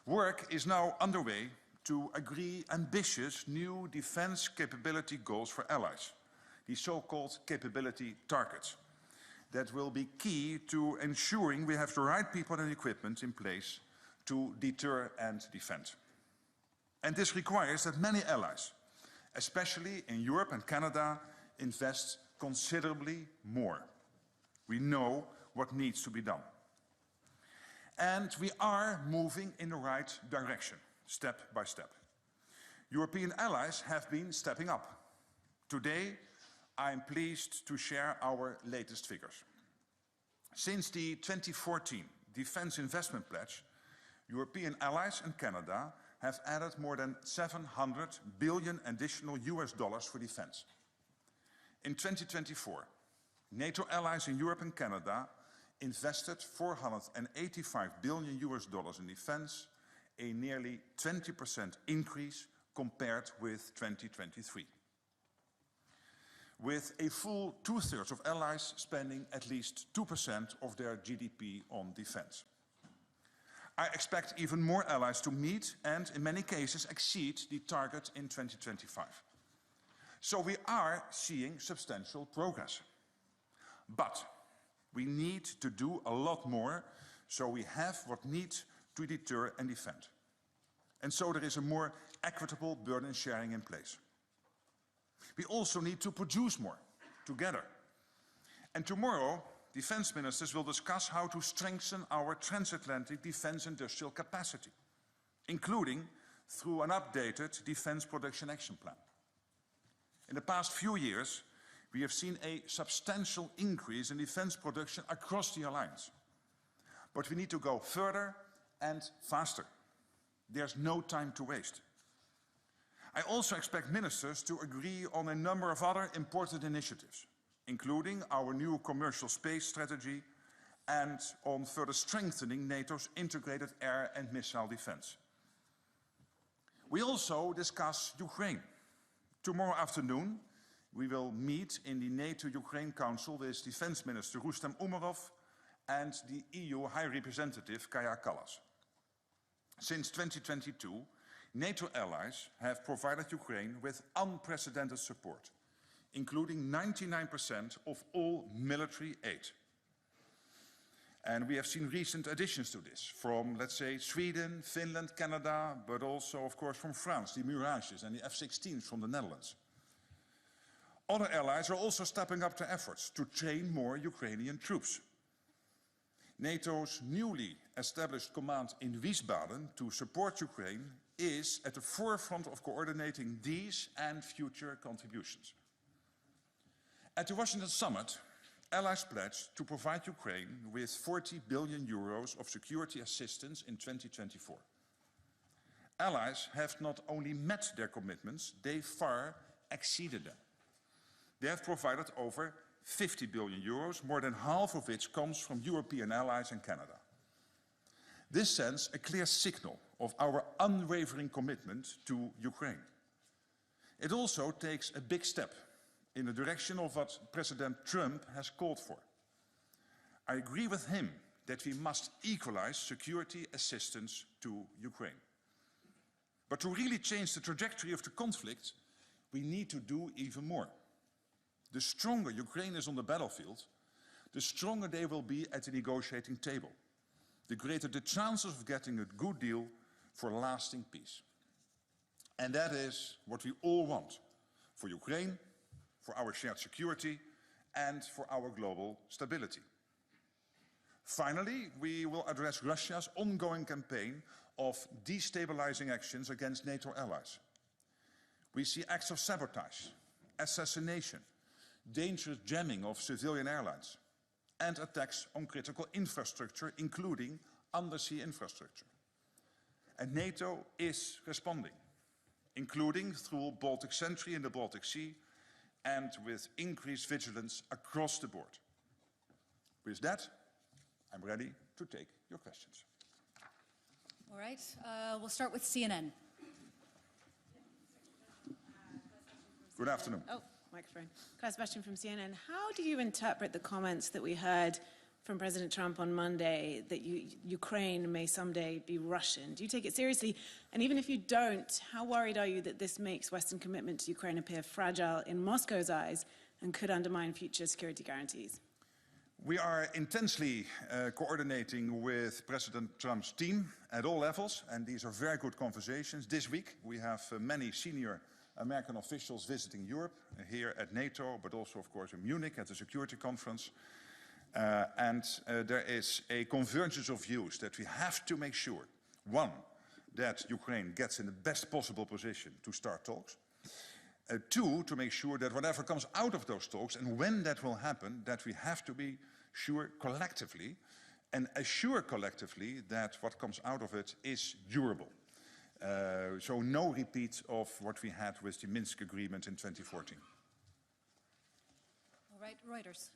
Work is now underway to agree ambitious new defense capability goals for allies, the so-called capability targets, that will be key to ensuring we have the right people and equipment in place to deter and defend. And this requires that many allies, especially in Europe and Canada, invest considerably more. We know what needs to be done. And we are moving in the right direction, step by step. European allies have been stepping up. Today, I'm pleased to share our latest figures. Since the 2014 Defence Investment Pledge, European allies and Canada have added more than 700 billion additional US dollars for defence. In 2024, NATO allies in Europe and Canada invested 485 billion US dollars in defence, a nearly 20% increase compared with 2023. With a full two-thirds of allies spending at least 2% of their GDP on defence. I expect even more allies to meet and, in many cases, exceed the target in 2025. So we are seeing substantial progress. But we need to do a lot more so we have what needs to deter and defend. And so there is a more equitable burden sharing in place. We also need to produce more together. And tomorrow, defense ministers will discuss how to strengthen our transatlantic defense industrial capacity, including through an updated defense production action plan. In the past few years, we have seen a substantial increase in defense production across the alliance. But we need to go further and faster. There's no time to waste. I also expect ministers to agree on a number of other important initiatives, including our new commercial space strategy and on further strengthening NATO's integrated air and missile defense. We also discuss Ukraine. Tomorrow afternoon, we will meet in the NATO-Ukraine Council with Defense Minister Rustem Umеров and the EU High Representative Kaja Kallas. Since 2022, NATO allies have provided Ukraine with unprecedented support, including 99% of all military aid. And we have seen recent additions to this from, let's say, Sweden, Finland, Canada, but also, of course, from France, the Mirages and the F-16s from the Netherlands. Other allies are also stepping up their efforts to train more Ukrainian troops. NATO's newly established command in Wiesbaden to support Ukraine is at the forefront of coordinating these and future contributions. At the Washington summit, allies pledged to provide Ukraine with 40 billion euros of security assistance in 2024. Allies have not only met their commitments, they far exceeded them. They have provided over 50 billion euros, more than half of which comes from European allies and Canada. This sends a clear signal of our unwavering commitment to Ukraine. It also takes a big step in the direction of what President Trump has called for. I agree with him that we must equalize security assistance to Ukraine. But to really change the trajectory of the conflict, we need to do even more. The stronger Ukraine is on the battlefield, the stronger they will be at the negotiating table, the greater the chances of getting a good deal for lasting peace. And that is what we all want for Ukraine, for our shared security, and for our global stability. Finally, we will address Russia's ongoing campaign of destabilizing actions against NATO allies. We see acts of sabotage, assassination, dangerous jamming of civilian airlines, and attacks on critical infrastructure, including undersea infrastructure. And NATO is responding, including through Baltic Sentry in the Baltic Sea and with increased vigilance across the board. With that, I'm ready to take your questions. All right, we'll start with CNN. Good afternoon. Oh, microphone. Class Sebastian from CNN. How do you interpret the comments that we heard from President Trump on Monday that Ukraine may someday be Russian. Do you take it seriously? And even if you don't, how worried are you that this makes Western commitment to Ukraine appear fragile in Moscow's eyes and could undermine future security guarantees? We are intensely coordinating with President Trump's team at all levels, and these are very good conversations. This week we have many senior American officials visiting Europe, here at NATO, but also, of course, in Munich at the security conference. There is a convergence of views that we have to make sure, one, that Ukraine gets in the best possible position to start talks. Two, to make sure that whatever comes out of those talks, and when that will happen, that we have to be sure collectively and assure collectively that what comes out of it is durable. So no repeat of what we had with the Minsk agreement in 2014. All right, Reuters.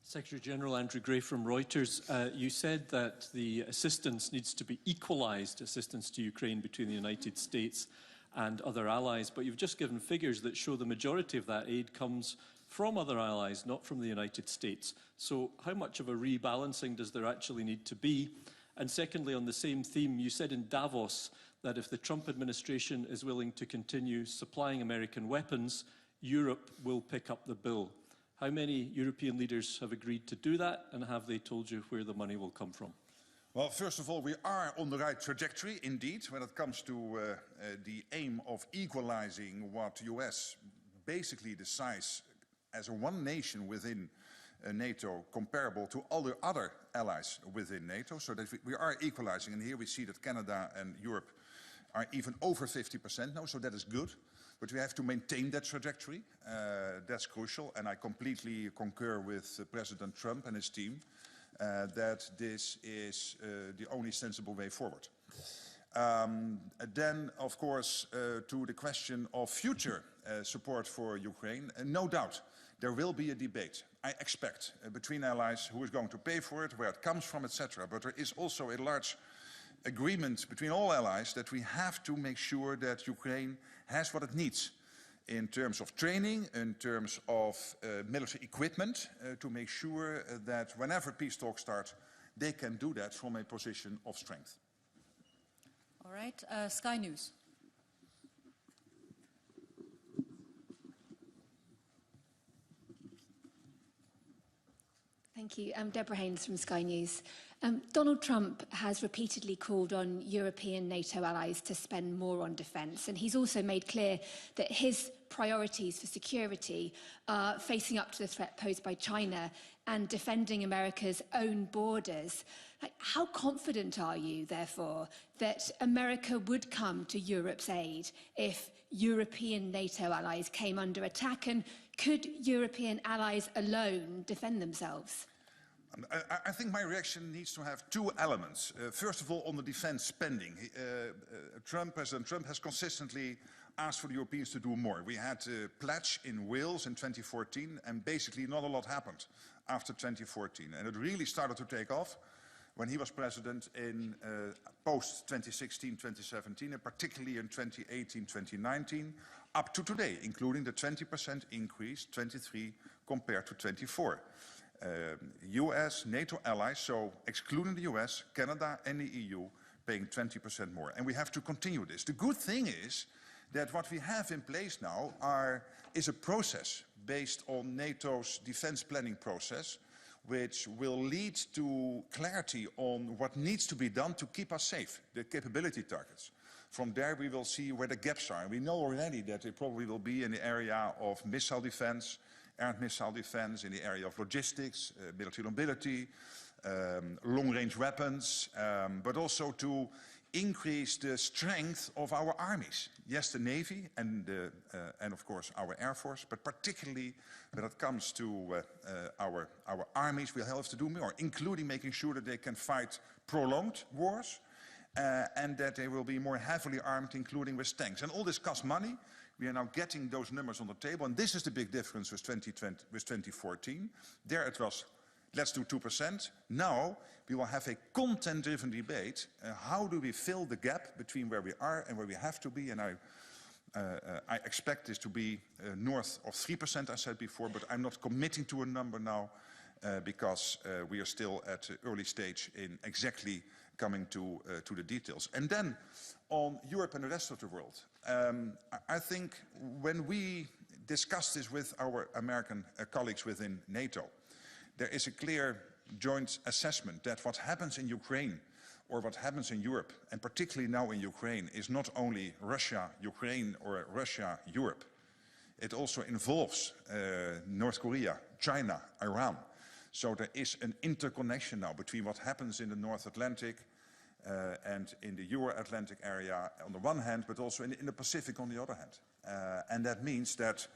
Secretary General Andrew Gray from Reuters, you said that the assistance needs to be equalised, assistance to Ukraine between the United States and other allies, but you've just given figures that show the majority of that aid comes from other allies, not from the United States. So how much of a rebalancing does there actually need to be? And secondly, on the same theme, you said in Davos that if the Trump administration is willing to continue supplying American weapons, Europe will pick up the bill. How many European leaders have agreed to do that, and have they told you where the money will come from? Well, first of all, we are on the right trajectory, indeed, when it comes to the aim of equalizing what the US basically decides as a one nation within NATO comparable to all the other allies within NATO, so that we are equalizing. And here we see that Canada and Europe are even over 50% now, so that is good. But we have to maintain that trajectory. That's crucial, and I completely concur with President Trump and his team that this is the only sensible way forward. Then, of course, to the question of future support for Ukraine, no doubt there will be a debate, I expect, between allies who is going to pay for it, where it comes from, etc. But there is also a large agreement between all allies that we have to make sure that Ukraine has what it needs in terms of training, in terms of military equipment, to make sure that whenever peace talks start, they can do that from a position of strength. All right, Sky News. Thank you. I'm Deborah Haynes from Sky News. Donald Trump has repeatedly called on European NATO allies to spend more on defence, and he's also made clear that his priorities for security are facing up to the threat posed by China and defending America's own borders. How confident are you, therefore, that America would come to Europe's aid if European NATO allies came under attack, and could European allies alone defend themselves? I think my reaction needs to have two elements. First of all, on the defense spending. President Trump has consistently asked for the Europeans to do more. We had a pledge in Wales in 2014, and basically not a lot happened after 2014. And it really started to take off when he was president in post-2016, 2017, and particularly in 2018, 2019, up to today, including the 20% increase, 23 compared to 24. US, NATO allies, so excluding the US, Canada and the EU, paying 20% more. And we have to continue this. The good thing is that what we have in place now is a process based on NATO's defense planning process, which will lead to clarity on what needs to be done to keep us safe, the capability targets. From there we will see where the gaps are. We know already that they probably will be in the area of missile defense, air missile defense, in the area of logistics, military mobility, long-range weapons, but also to increase the strength of our armies. Yes, the Navy and of course our Air Force, but particularly when it comes to our armies, we'll have to do more, including making sure that they can fight prolonged wars and that they will be more heavily armed, including with tanks. And all this costs money. We are now getting those numbers on the table, and this is the big difference with 2014. There it was, let's do 2%. Now we will have a content-driven debate. How do we fill the gap between where we are and where we have to be? And I I expect this to be north of 3%, I said before, but I'm not committing to a number now because we are still at the early stage in exactly coming to the details. And then on Europe and the rest of the world, I think when we discuss this with our American colleagues within NATO, there is a clear joint assessment that what happens in Ukraine or what happens in Europe, and particularly now in Ukraine, is not only Russia, Ukraine, or Russia, Europe. It also involves North Korea, China, Iran. So there is an interconnection now between what happens in the North Atlantic and in the Euro-Atlantic area on the one hand, but also in the Pacific on the other hand. And that means that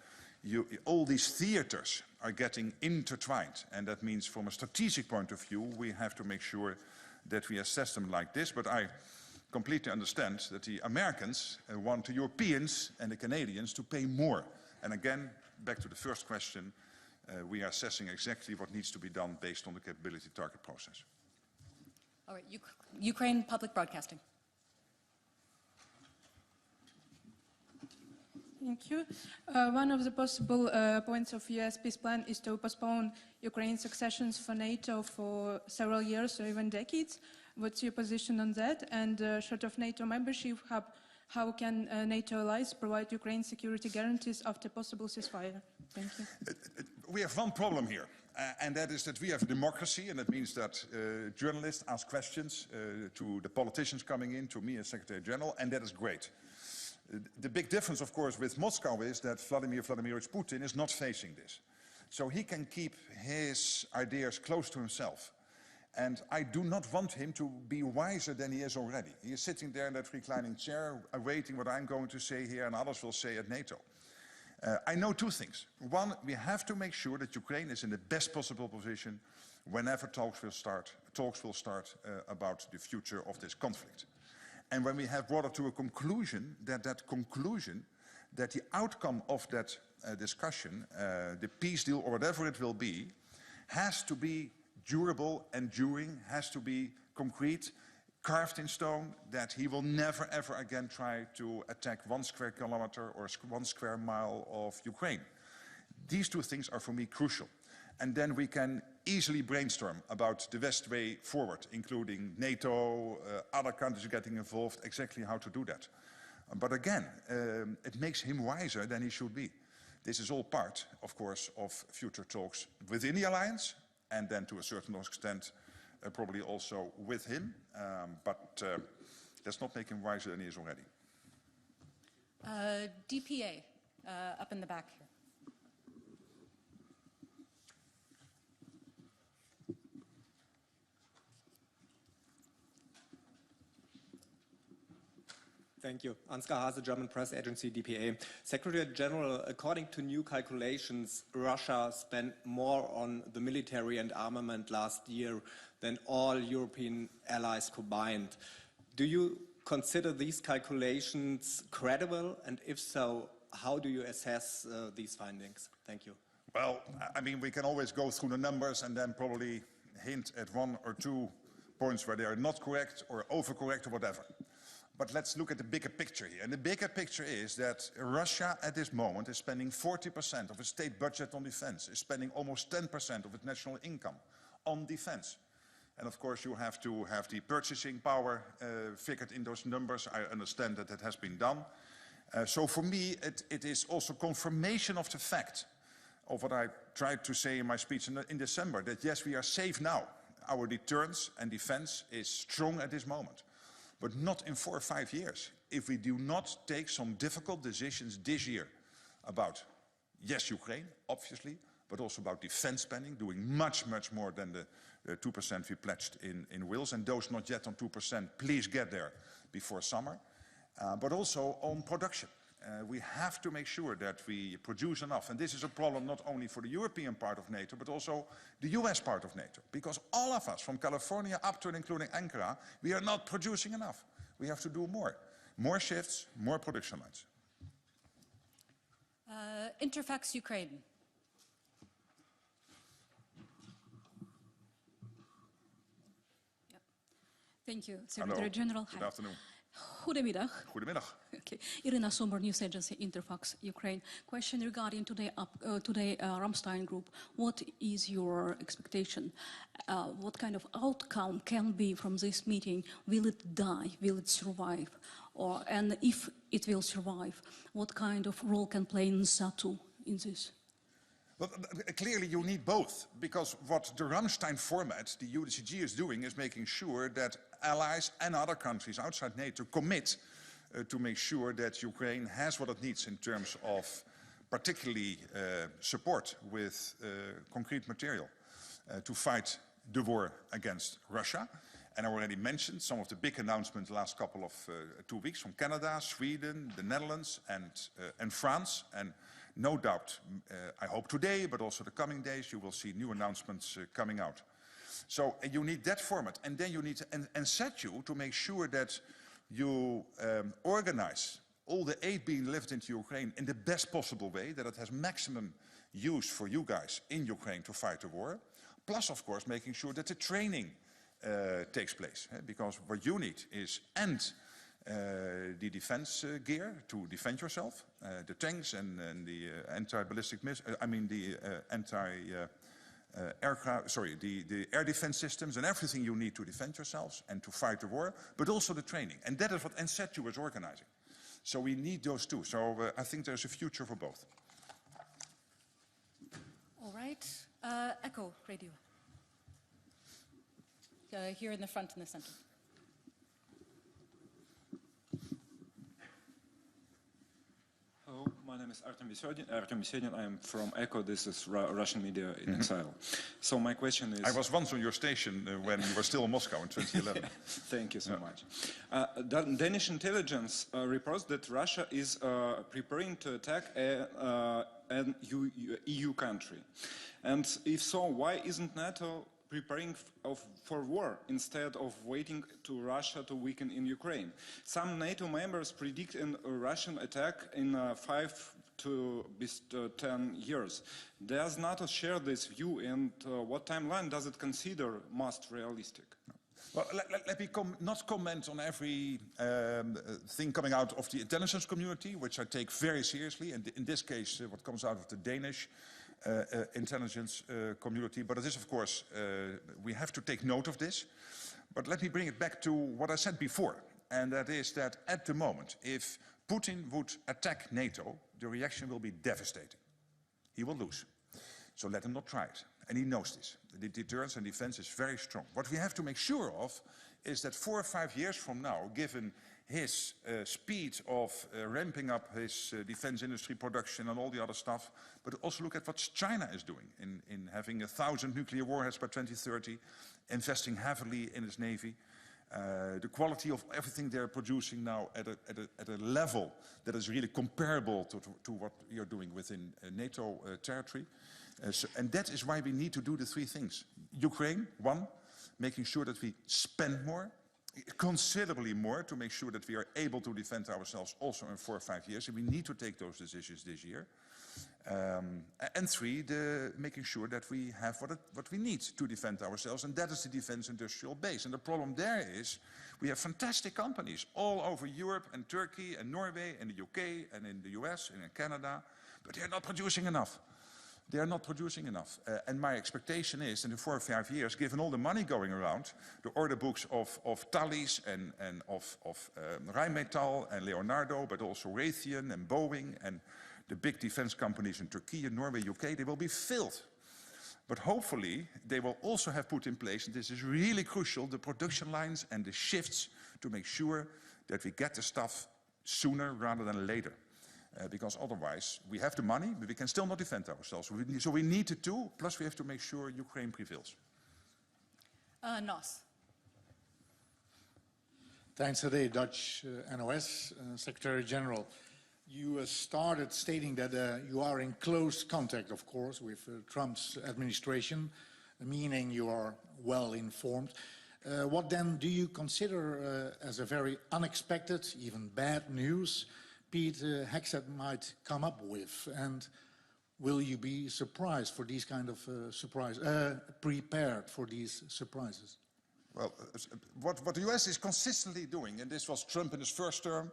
all these theaters are getting intertwined. And that means from a strategic point of view, we have to make sure that we assess them like this. But I completely understand that the Americans want the Europeans and the Canadians to pay more. And again, back to the first question, we are assessing exactly what needs to be done based on the capability target process. All right, Ukraine Public Broadcasting. Thank you. One of the possible points of US peace plan is to postpone Ukraine's accessions for NATO for several years or even decades. What's your position on that? And short of NATO membership, how can NATO allies provide Ukraine security guarantees after possible ceasefire? Thank you. We have one problem here, and that is that we have democracy, and that means that journalists ask questions to the politicians coming in, to me as Secretary General, and that is great. The big difference, of course, with Moscow is that Vladimir Vladimirovich Putin is not facing this. So he can keep his ideas close to himself. And I do not want him to be wiser than he is already. He is sitting there in that reclining chair, awaiting what I'm going to say here and others will say at NATO. I know two things. One, we have to make sure that Ukraine is in the best possible position whenever talks will start about the future of this conflict. And when we have brought it to a conclusion, that the outcome of that discussion, the peace deal or whatever it will be, has to be durable, enduring, has to be concrete, carved in stone, that he will never ever again try to attack 1 square kilometer or 1 square mile of Ukraine. These two things are for me crucial. And then we can easily brainstorm about the best way forward, including NATO, other countries getting involved, exactly how to do that. But again, it makes him wiser than he should be. This is all part, of course, of future talks within the alliance, and then to a certain extent, probably also with him. But let's not make him wiser than he is already. DPA, up in the back here. Thank you. Ansgar Hase, German press agency, DPA. Secretary General, according to new calculations, Russia spent more on the military and armament last year than all European allies combined. Do you consider these calculations credible? And if so, how do you assess these findings? Thank you. Well, I mean, we can always go through the numbers and then probably hint at 1 or 2 points where they are not correct or overcorrect or whatever. But let's look at the bigger picture here. And the bigger picture is that Russia at this moment is spending 40% of its state budget on defense, is spending almost 10% of its national income on defense. And of course you have to have the purchasing power figured in those numbers. I understand that that has been done. So for me, it is also confirmation of the fact of what I tried to say in my speech in December, that yes, we are safe now. Our deterrence and defense is strong at this moment. But not in 4 or 5 years, if we do not take some difficult decisions this year about, yes, Ukraine, obviously, but also about defense spending, doing much, much more than the 2% we pledged in Wales, and those not yet on 2%, please get there before summer. But also on production. We have to make sure that we produce enough. And this is a problem not only for the European part of NATO, but also the US part of NATO. Because all of us, from California up to and including Ankara, we are not producing enough. We have to do more. More shifts, more production lines. Interfax Ukraine. Thank you, Secretary General. Good afternoon. Goedemiddag. Goedemiddag. Okay. Irina Somber, news agency Interfax, Ukraine. Question regarding today Ramштайн group. What is your expectation? What kind of outcome can be from this meeting? Will it die? Will it survive? And if it will survive, what kind of role can play NATO in this? Well, clearly you need both, because what the Ramштайн format, the UDCG, is doing is making sure that allies and other countries outside NATO commit to make sure that Ukraine has what it needs in terms of particularly support with concrete material to fight the war against Russia. And I already mentioned some of the big announcements the last couple of 2 weeks from Canada, Sweden, the Netherlands and France. And no doubt, I hope today, but also the coming days, you will see new announcements coming out. So you need that format, and then you need to set you to make sure that you organize all the aid being delivered into Ukraine in the best possible way, that it has maximum use for you guys in Ukraine to fight the war. Plus, of course, making sure that the training takes place, because what you need is the defense gear to defend yourself, the tanks and the anti-ballistic missiles, the air defense systems and everything you need to defend yourselves and to fight the war, but also the training. And that is what NSETU is organizing. So we need those two. So I think there's a future for both. All right. Echo Radio. Here in the front in the center. Hello, my name is Artem Vesedin. I am from ECHO. This is Russian media in exile. So my question is... I was once on your station when you were still in Moscow in 2011. Thank you so much. Danish intelligence reports that Russia is preparing to attack an EU country. And if so, why isn't NATO preparing for war instead of waiting to Russia to weaken in Ukraine? Some NATO members predict a Russian attack in 5 to 10 years. Does NATO share this view, and what timeline does it consider most realistic? Well, let me not comment on every thing coming out of the intelligence community, which I take very seriously, and in this case what comes out of the Danish intelligence community. But it is, of course, we have to take note of this. But let me bring it back to what I said before, and that is that at the moment, if Putin would attack NATO, the reaction will be devastating. He will lose. So let him not try it. And he knows this. The deterrence and defense is very strong. What we have to make sure of is that 4 or 5 years from now, given his speed of ramping up his defense industry production and all the other stuff, but also look at what China is doing in having 1,000 nuclear warheads by 2030, investing heavily in its navy, the quality of everything they're producing now at a level that is really comparable to what we are doing within NATO territory. And that is why we need to do the 3 things. Ukraine, 1, making sure that we spend more, considerably more, to make sure that we are able to defend ourselves also in 4 or 5 years. And we need to take those decisions this year. And 3, making sure that we have what we need to defend ourselves, and that is the defense industrial base. And the problem there is we have fantastic companies all over Europe and Turkey and Norway and the UK and in the US and in Canada, but they're not producing enough. They are not producing enough. And my expectation is, in the 4 or 5 years, given all the money going around, the order books of Thalys and of Rheinmetall and Leonardo, but also Raytheon and Boeing and the big defense companies in Turkey and Norway, UK, they will be filled. But hopefully, they will also have put in place, and this is really crucial, the production lines and the shifts to make sure that we get the stuff sooner rather than later. Because otherwise, we have the money, but we can still not defend ourselves. So we need the 2, plus we have to make sure Ukraine prevails. Nos. Thanks today, Dutch NOS, Secretary General. You started stating that you are in close contact, of course, with Trump's administration, meaning you are well informed. What then do you consider as a very unexpected, even bad news Pit Hegset might come up with, and will you be surprised for these kind of prepared for these surprises? Well, what the US is consistently doing, and this was Trump in his first term,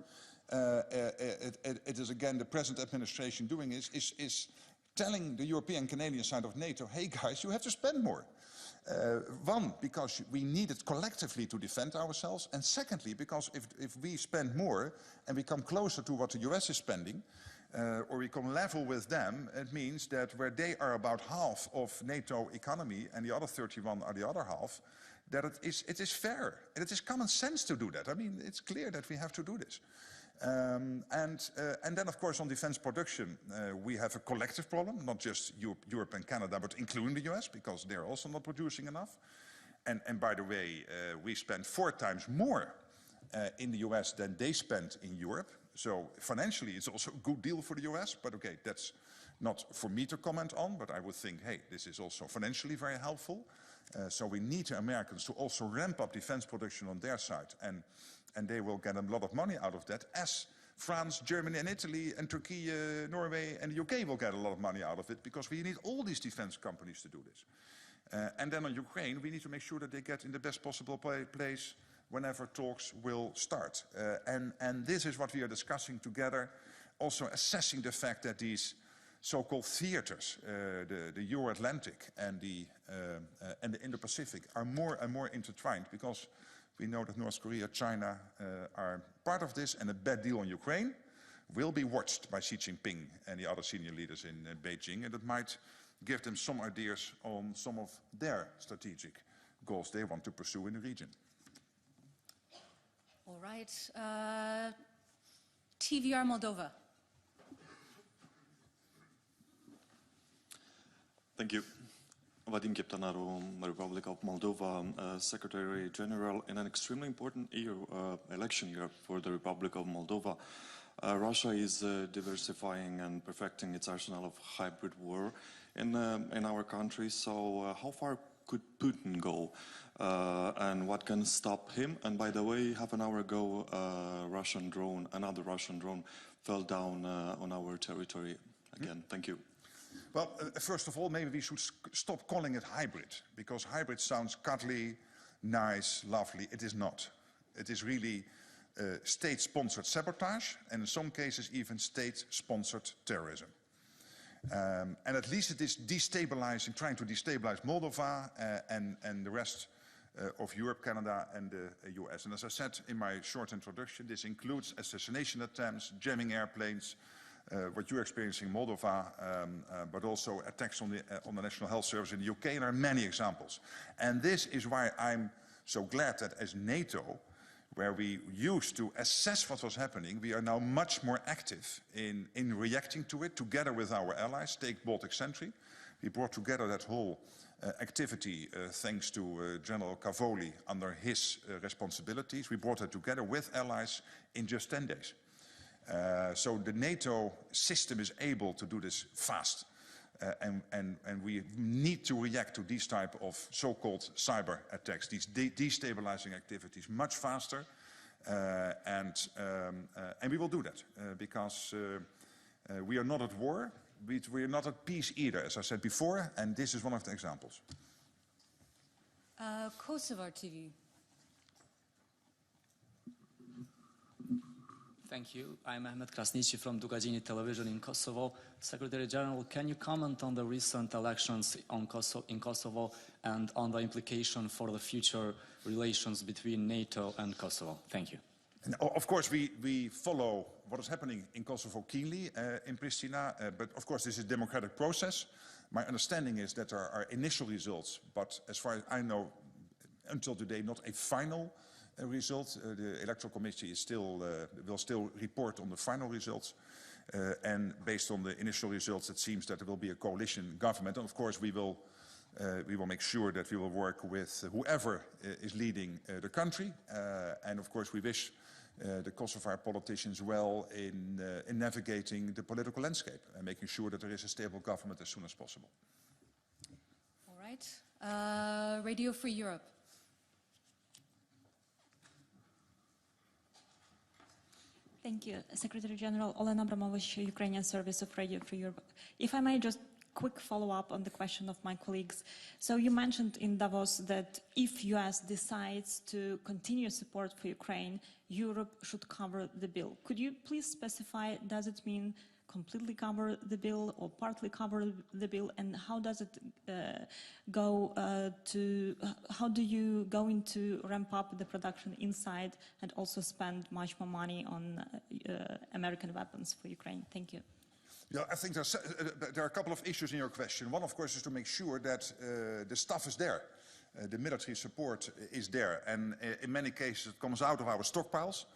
it is again the present administration doing, is telling the European Canadian side of NATO, hey guys, you have to spend more. One, because we need it collectively to defend ourselves, and secondly, because if we spend more and we come closer to what the US is spending, or we come level with them, it means that where they are about half of NATO economy and the other 31 are the other half, that it is fair, and it is common sense to do that. I mean, it's clear that we have to do this. And then, of course, on defense production, we have a collective problem, not just Europe and Canada, but including the US, because they're also not producing enough. And by the way, we spend 4 times more in the US than they spend in Europe. So financially, it's also a good deal for the US, but okay, that's not for me to comment on, but I would think, hey, this is also financially very helpful. So we need the Americans to also ramp up defense production on their side, and they will get a lot of money out of that, as France, Germany and Italy and Turkey, Norway and the UK will get a lot of money out of it, because we need all these defense companies to do this. And then on Ukraine, we need to make sure that they get in the best possible place whenever talks will start. And this is what we are discussing together, also assessing the fact that these so-called theaters, the Euro-Atlantic and the Indo-Pacific, are more and more intertwined, because we know that North Korea, China are part of this, and a bad deal on Ukraine will be watched by Xi Jinping and the other senior leaders in Beijing, and it might give them some ideas on some of their strategic goals they want to pursue in the region. All right. TVR Moldova. Thank you. Vadim Keptanaru, Republic of Moldova, Secretary General. In an extremely important year, election year for the Republic of Moldova, Russia is diversifying and perfecting its arsenal of hybrid war in our country. So how far could Putin go, and what can stop him? And by the way, half an hour ago, another Russian drone fell down on our territory again. Thank you. Well, first of all, maybe we should stop calling it hybrid, because hybrid sounds cuddly, nice, lovely. It is not. It is really state-sponsored sabotage, and in some cases even state-sponsored terrorism. And at least it is destabilizing, trying to destabilize Moldova and the rest of Europe, Canada and the US. And as I said in my short introduction, this includes assassination attempts, jamming airplanes, what you're experiencing in Moldova, but also attacks on the National Health Service in the UK, and there are many examples. And this is why I'm so glad that as NATO, where we used to assess what was happening, we are now much more active in reacting to it together with our allies. Take Baltic Sentry. We brought together that whole activity thanks to General Cavoli under his responsibilities. We brought it together with allies in just 10 days. So the NATO system is able to do this fast. And we need to react to these type of so-called cyber attacks, these destabilizing activities much faster. And we will do that because we are not at war. We are not at peace either, as I said before, and this is one of the examples. Kosovo TV. Thank you. I'm Ahmed Krasniqi from Dugajini Television in Kosovo. Secretary General, can you comment on the recent elections in Kosovo and on the implication for the future relations between NATO and Kosovo? Thank you. And of course, we follow what is happening in Kosovo keenly in Pristina, but of course this is a democratic process. My understanding is that there are initial results, but as far as I know, until today, not a final result. The Electoral Committee is will still report on the final results. And based on the initial results, it seems that there will be a coalition government. And of course, we will make sure that we will work with whoever is leading the country. And of course, we wish the Kosovar politicians well in navigating the political landscape and making sure that there is a stable government as soon as possible. All right. Radio Free Europe. Thank you. Secretary General Olena Abramovich, Ukrainian Service of Radio Free Europe. If I may just quick follow-up on the question of my colleagues. So you mentioned in Davos that if US decides to continue support for Ukraine, Europe should cover the bill. Could you please specify, does it mean completely cover the bill or partly cover the bill, and how does it how do you go into ramp up the production inside and also spend much more money on American weapons for Ukraine? Thank you. Yeah, I think there are a couple of issues in your question. One, of course, is to make sure that the stuff is there. The military support is there, and in many cases it comes out of our stockpiles.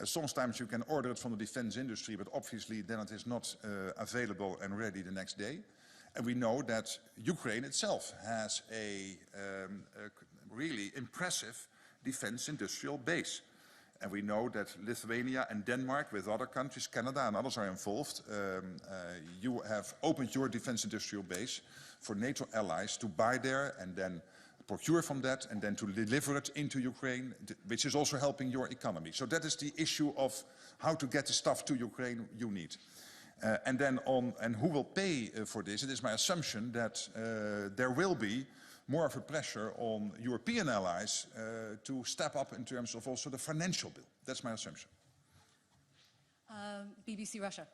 Sometimes you can order it from the defense industry, but obviously then it is not available and ready the next day. And we know that Ukraine itself has a really impressive defense industrial base. And we know that Lithuania and Denmark, with other countries, Canada and others are involved. You have opened your defense industrial base for NATO allies to buy there and then procure from that and then to deliver it into Ukraine, which is also helping your economy. So that is the issue of how to get the stuff to Ukraine you need. And then and who will pay for this? It is my assumption that there will be more of a pressure on European allies to step up in terms of also the financial bill. That's my assumption. BBC Russia.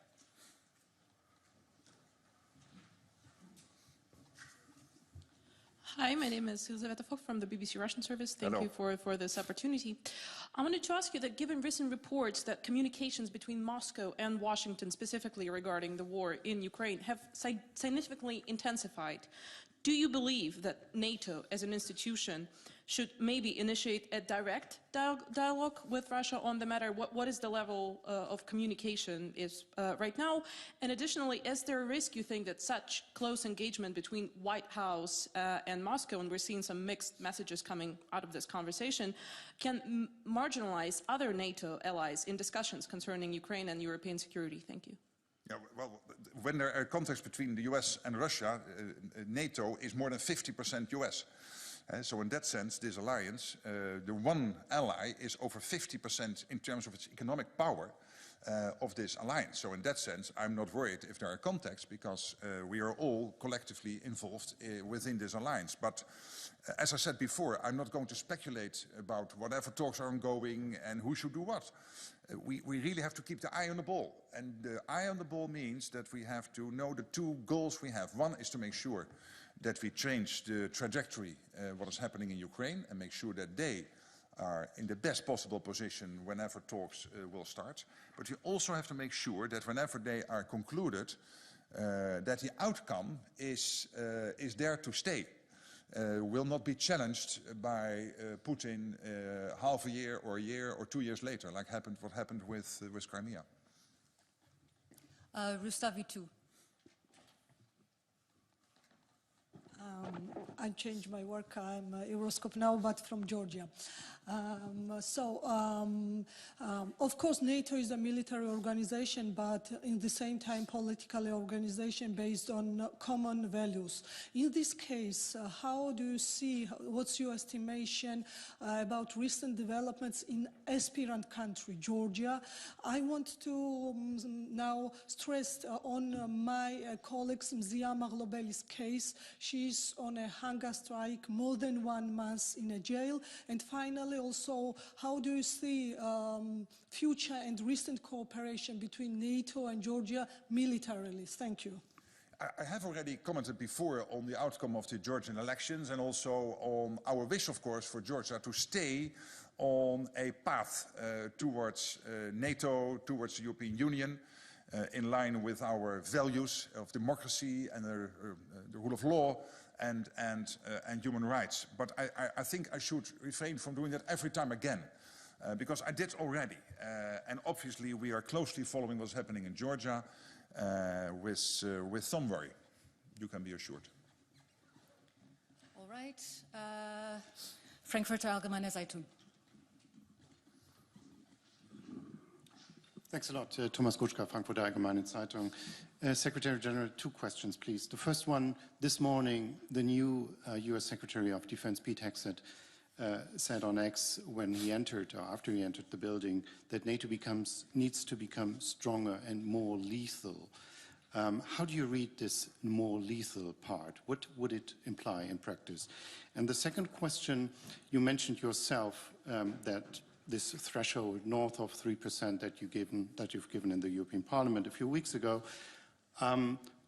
Hi, my name is Elizaveta Fok from the BBC Russian service. Thank you for this opportunity. I wanted to ask you that given recent reports that communications between Moscow and Washington, specifically regarding the war in Ukraine, have significantly intensified, do you believe that NATO as an institution should maybe initiate a direct dialogue with Russia on the matter? What is the level of communication right now? And additionally, is there a risk, you think, that such close engagement between White House and Moscow, and we're seeing some mixed messages coming out of this conversation, can marginalize other NATO allies in discussions concerning Ukraine and European security? Thank you. Yeah, well, when there are contacts between the US and Russia, NATO is more than 50% US. So in that sense, this alliance, the one ally is over 50% in terms of its economic power of this alliance. So in that sense, I'm not worried if there are contacts because we are all collectively involved within this alliance. But as I said before, I'm not going to speculate about whatever talks are ongoing and who should do what. We really have to keep the eye on the ball. And the eye on the ball means that we have to know the two goals we have. One is to make sure that we change the trajectory, what is happening in Ukraine, and make sure that they are in the best possible position whenever talks will start. But we also have to make sure that whenever they are concluded, that the outcome is there to stay. Will not be challenged by Putin half a year or 2 years later, like what happened with Crimea. Rustav V2. I changed my work. I'm Euroscope now, but from Georgia. Of course, NATO is a military organization, but in the same time, political organization based on common values. In this case, how do you see, what's your estimation about recent developments in aspirant country, Georgia? I want to now stress on my colleague Mzia Marlobeli's case. She's on a hunger strike, more than 1 month in a jail. And finally, also, how do you see future and recent cooperation between NATO and Georgia militarily? Thank you. I have already commented before on the outcome of the Georgian elections and also on our wish, of course, for Georgia to stay on a path towards NATO, towards the European Union, in line with our values of democracy and the rule of law and human rights. But I think I should refrain from doing that every time again, because I did already. And obviously we are closely following what's happening in Georgia with some worry. You can be assured. All right. Frankfurter Allgemeine Zeitung. Thanks a lot. Thomas Gutschka, Frankfurter Allgemeine Zeitung. Secretary General, 2 questions, please. The first one, this morning, the new US Secretary of Defense, Pit Hegset, said on X when he entered, or after he entered the building, that NATO needs to become stronger and more lethal. How do you read this more lethal part? What would it imply in practice? And the second question, you mentioned yourself that this threshold north of 3% that you've given in the European Parliament a few weeks ago.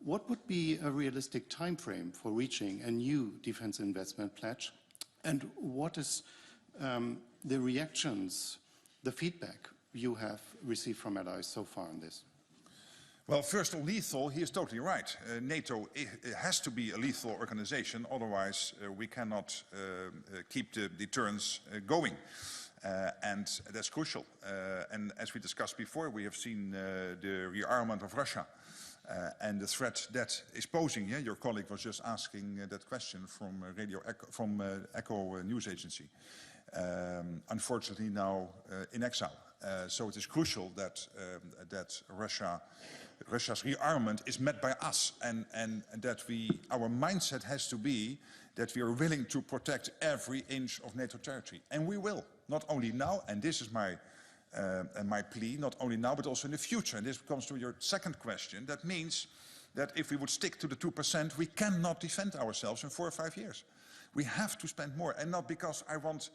What would be a realistic time frame for reaching a new defense investment pledge? And what is the reactions, the feedback you have received from allies so far on this? Well, first on lethal, he is totally right. NATO has to be a lethal organization, otherwise we cannot keep the deterrence going. And that's crucial. And as we discussed before, we have seen the rearmament of Russia and the threat that is posing. Yeah? Your colleague was just asking that question from Echo News Agency. Unfortunately now in exile. So it is crucial that Russia's rearmament is met by us, and that our mindset has to be that we are willing to protect every inch of NATO territory. And we will, not only now, and this is my plea, not only now but also in the future. And this comes to your second question. That means that if we would stick to the 2%, we cannot defend ourselves in 4 or 5 years. We have to spend more, and not because I want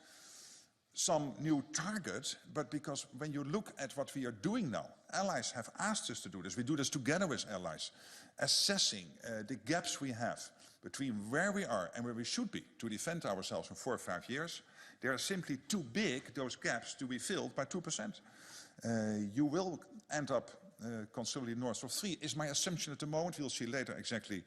some new target, but because when you look at what we are doing now, allies have asked us to do this. We do this together with allies, assessing the gaps we have between where we are and where we should be to defend ourselves in 4 or 5 years. They are simply too big, those gaps, to be filled by 2%. You will end up considerably north of 3, is my assumption at the moment. We'll see later exactly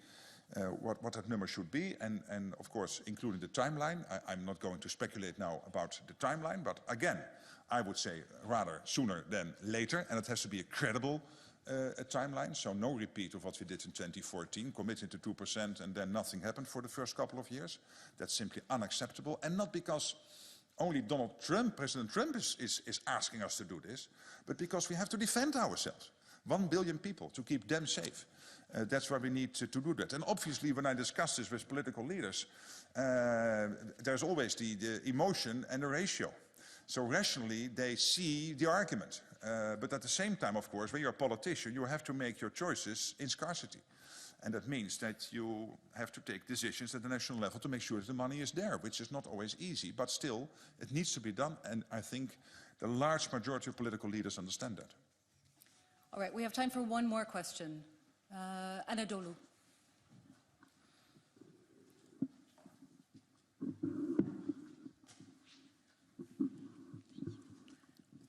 what that number should be, and of course including the timeline. I'm not going to speculate now about the timeline, but again, I would say rather sooner than later, and it has to be a credible timeline, so no repeat of what we did in 2014, committing to 2% and then nothing happened for the first couple of years. That's simply unacceptable, and not because only President Trump is asking us to do this, but because we have to defend ourselves. 1 billion people, to keep them safe. That's why we need to do that. And obviously, when I discuss this with political leaders, there's always the emotion and the ratio. So rationally, they see the argument. But at the same time, of course, when you're a politician, you have to make your choices in scarcity. And that means that you have to take decisions at the national level to make sure that the money is there, which is not always easy, but still, it needs to be done. And I think the large majority of political leaders understand that. All right, we have time for one more question. Anadolu.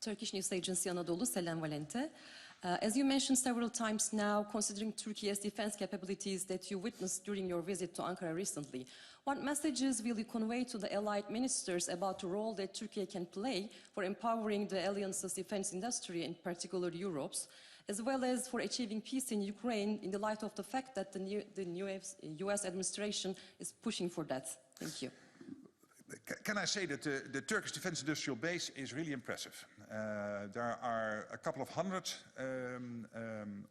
Turkish news agency Anadolu, Selen Valente. As you mentioned several times now, considering Turkey's defense capabilities that you witnessed during your visit to Ankara recently, what messages will you convey to the allied ministers about the role that Turkey can play for empowering the alliance's defense industry, in particular Europe's, as well as for achieving peace in Ukraine in the light of the fact that the new US administration is pushing for that? Thank you. Can I say that the Turkish defense industrial base is really impressive. There are a couple of hundred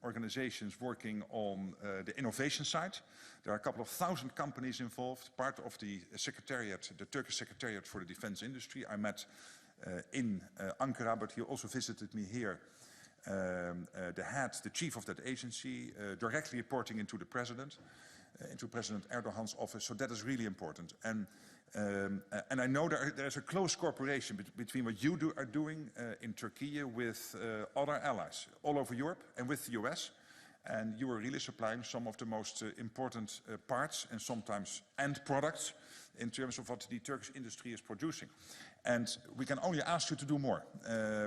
organizations working on the innovation side. There are a couple of thousand companies involved, part of the secretariat, the Turkish secretariat for the defense industry. I met in Ankara, but he also visited me here. The chief of that agency, directly reporting into the president, into President Erdogan's office. So that is really important. And I know there's a close cooperation between what you are doing in Turkey with other allies all over Europe and with the US. And you are really supplying some of the most important parts and sometimes end products in terms of what the Turkish industry is producing. And we can only ask you to do more.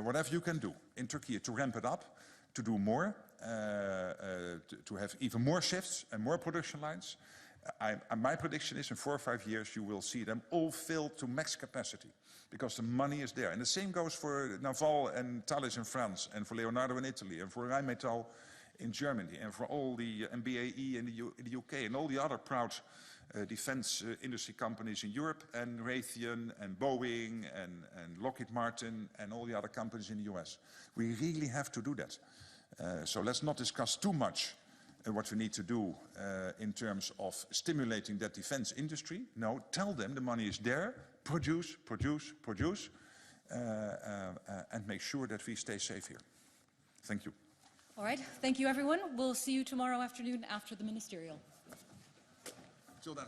Whatever you can do in Turkey to ramp it up, to do more, to have even more shifts and more production lines. My prediction is in 4 or 5 years you will see them all filled to max capacity because the money is there. And the same goes for Naval and Thales in France, and for Leonardo in Italy, and for Rheinmetall in Germany, and for all the MBAE in the UK, and all the other proud defense industry companies in Europe, and Raytheon and Boeing and Lockheed Martin and all the other companies in the US. We really have to do that. So let's not discuss too much what we need to do in terms of stimulating that defense industry. No, tell them the money is there, produce, and make sure that we stay safe here. Thank you. All right, thank you everyone. We'll see you tomorrow afternoon after the ministerial. Till then.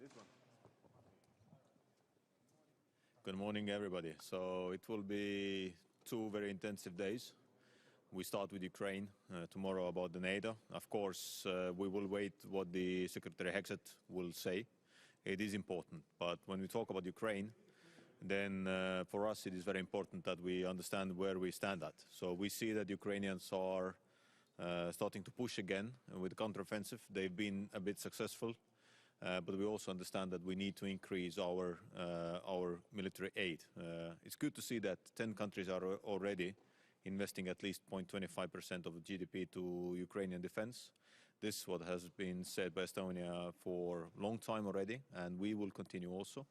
This one. Good morning, everybody. So it will be 2 very intensive days. We start with Ukraine tomorrow about the NATO. Of course, we will wait what the Secretary Hegset will say. It is important. But when we talk about Ukraine, then for us it is very important that we understand where we stand at. So we see that Ukrainians are starting to push again with counteroffensive. They've been a bit successful. But we also understand that we need to increase our military aid. It's good to see that 10 countries are already investing at least 0.25% of the GDP to Ukrainian defense. This is what has been said by Estonia for a long time already, and we will continue also.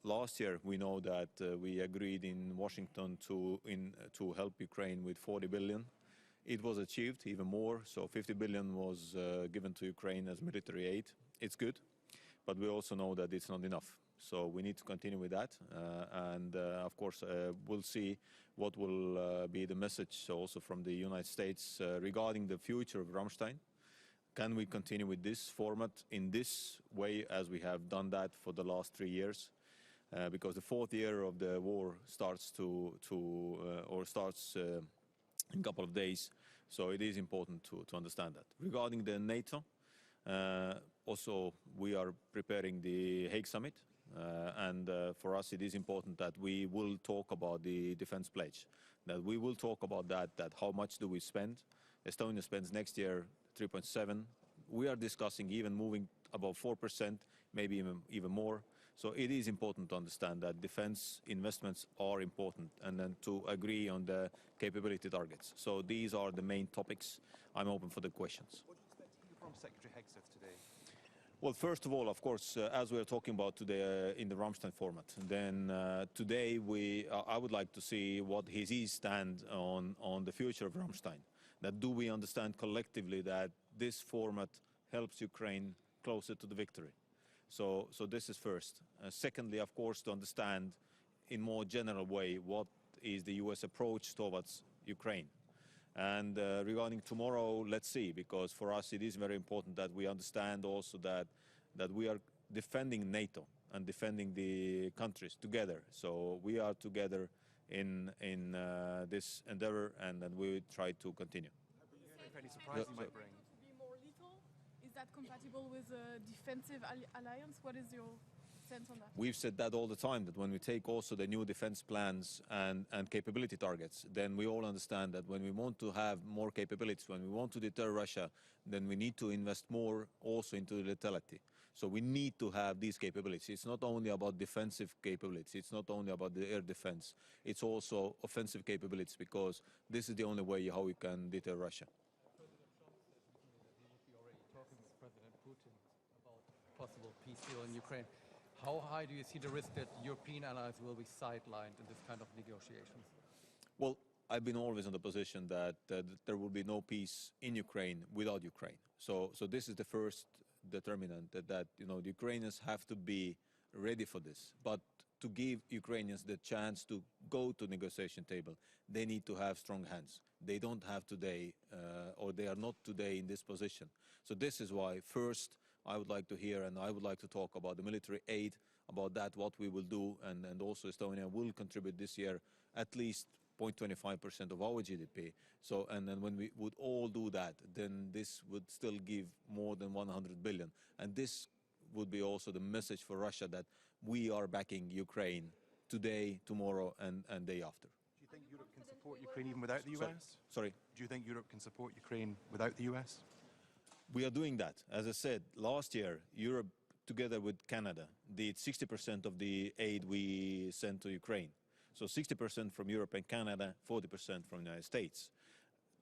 Last year, we know that we agreed in Washington to help Ukraine with 40 billion. It was achieved even more, so 50 billion was given to Ukraine as military aid. It's good, but we also know that it's not enough. So we need to continue with that. Of course, we'll see what will be the message also from the United States regarding the future of Ramштайн. Can we continue with this format in this way as we have done that for the last 3 years? Because the 4th year of the war starts in a couple of days, so it is important to understand that. Regarding the NATO, also we are preparing the Hague Summit, and for us it is important that we will talk about the defense pledge, that we will talk about that how much do we spend. Estonia spends next year 3.7. We are discussing even moving above 4%, maybe even more. So it is important to understand that defense investments are important, and then to agree on the capability targets. So these are the main topics. I'm open for the questions. What do you expect to hear from Secretary Hegset today? Well, first of all, of course, as we are talking about today in the Ramштайн format, then today I would like to see what his stand on the future of Ramштайн. That do we understand collectively that this format helps Ukraine closer to the victory? So this is first. Secondly, of course, to understand in more general way what is the US approach towards Ukraine. And regarding tomorrow, let's see, because for us it is very important that we understand also that we are defending NATO and defending the countries together. So we are together in this endeavor, and then we try to continue. Any surprise you might bring? Is that compatible with a defensive alliance? What is your sense on that? We've said that all the time, that when we take also the new defense plans and capability targets, then we all understand that when we want to have more capabilities, when we want to deter Russia, then we need to invest more also into the lethality. So we need to have these capabilities. It's not only about defensive capabilities. It's not only about the air defense. It's also offensive capabilities, because this is the only way how we can deter Russia. Possible peace deal in Ukraine. How high do you see the risk that European allies will be sidelined in this kind of negotiations? Well, I've been always in the position that there will be no peace in Ukraine without Ukraine. So this is the first determinant, that the Ukrainians have to be ready for this. But to give Ukrainians the chance to go to negotiation table, they need to have strong hands. They don't have today, or they are not today in this position. So this is why first I would like to hear, and I would like to talk about the military aid, about that, what we will do, and also Estonia will contribute this year at least 0.25% of our GDP. So, and then when we would all do that, then this would still give more than 100 billion. And this would be also the message for Russia that we are backing Ukraine today, tomorrow, and day after. Do you think Europe can support Ukraine even without the US? Sorry? Do you think Europe can support Ukraine without the US? We are doing that. As I said, last year, Europe, together with Canada, did 60% of the aid we sent to Ukraine. So 60% from Europe and Canada, 40% from the United States.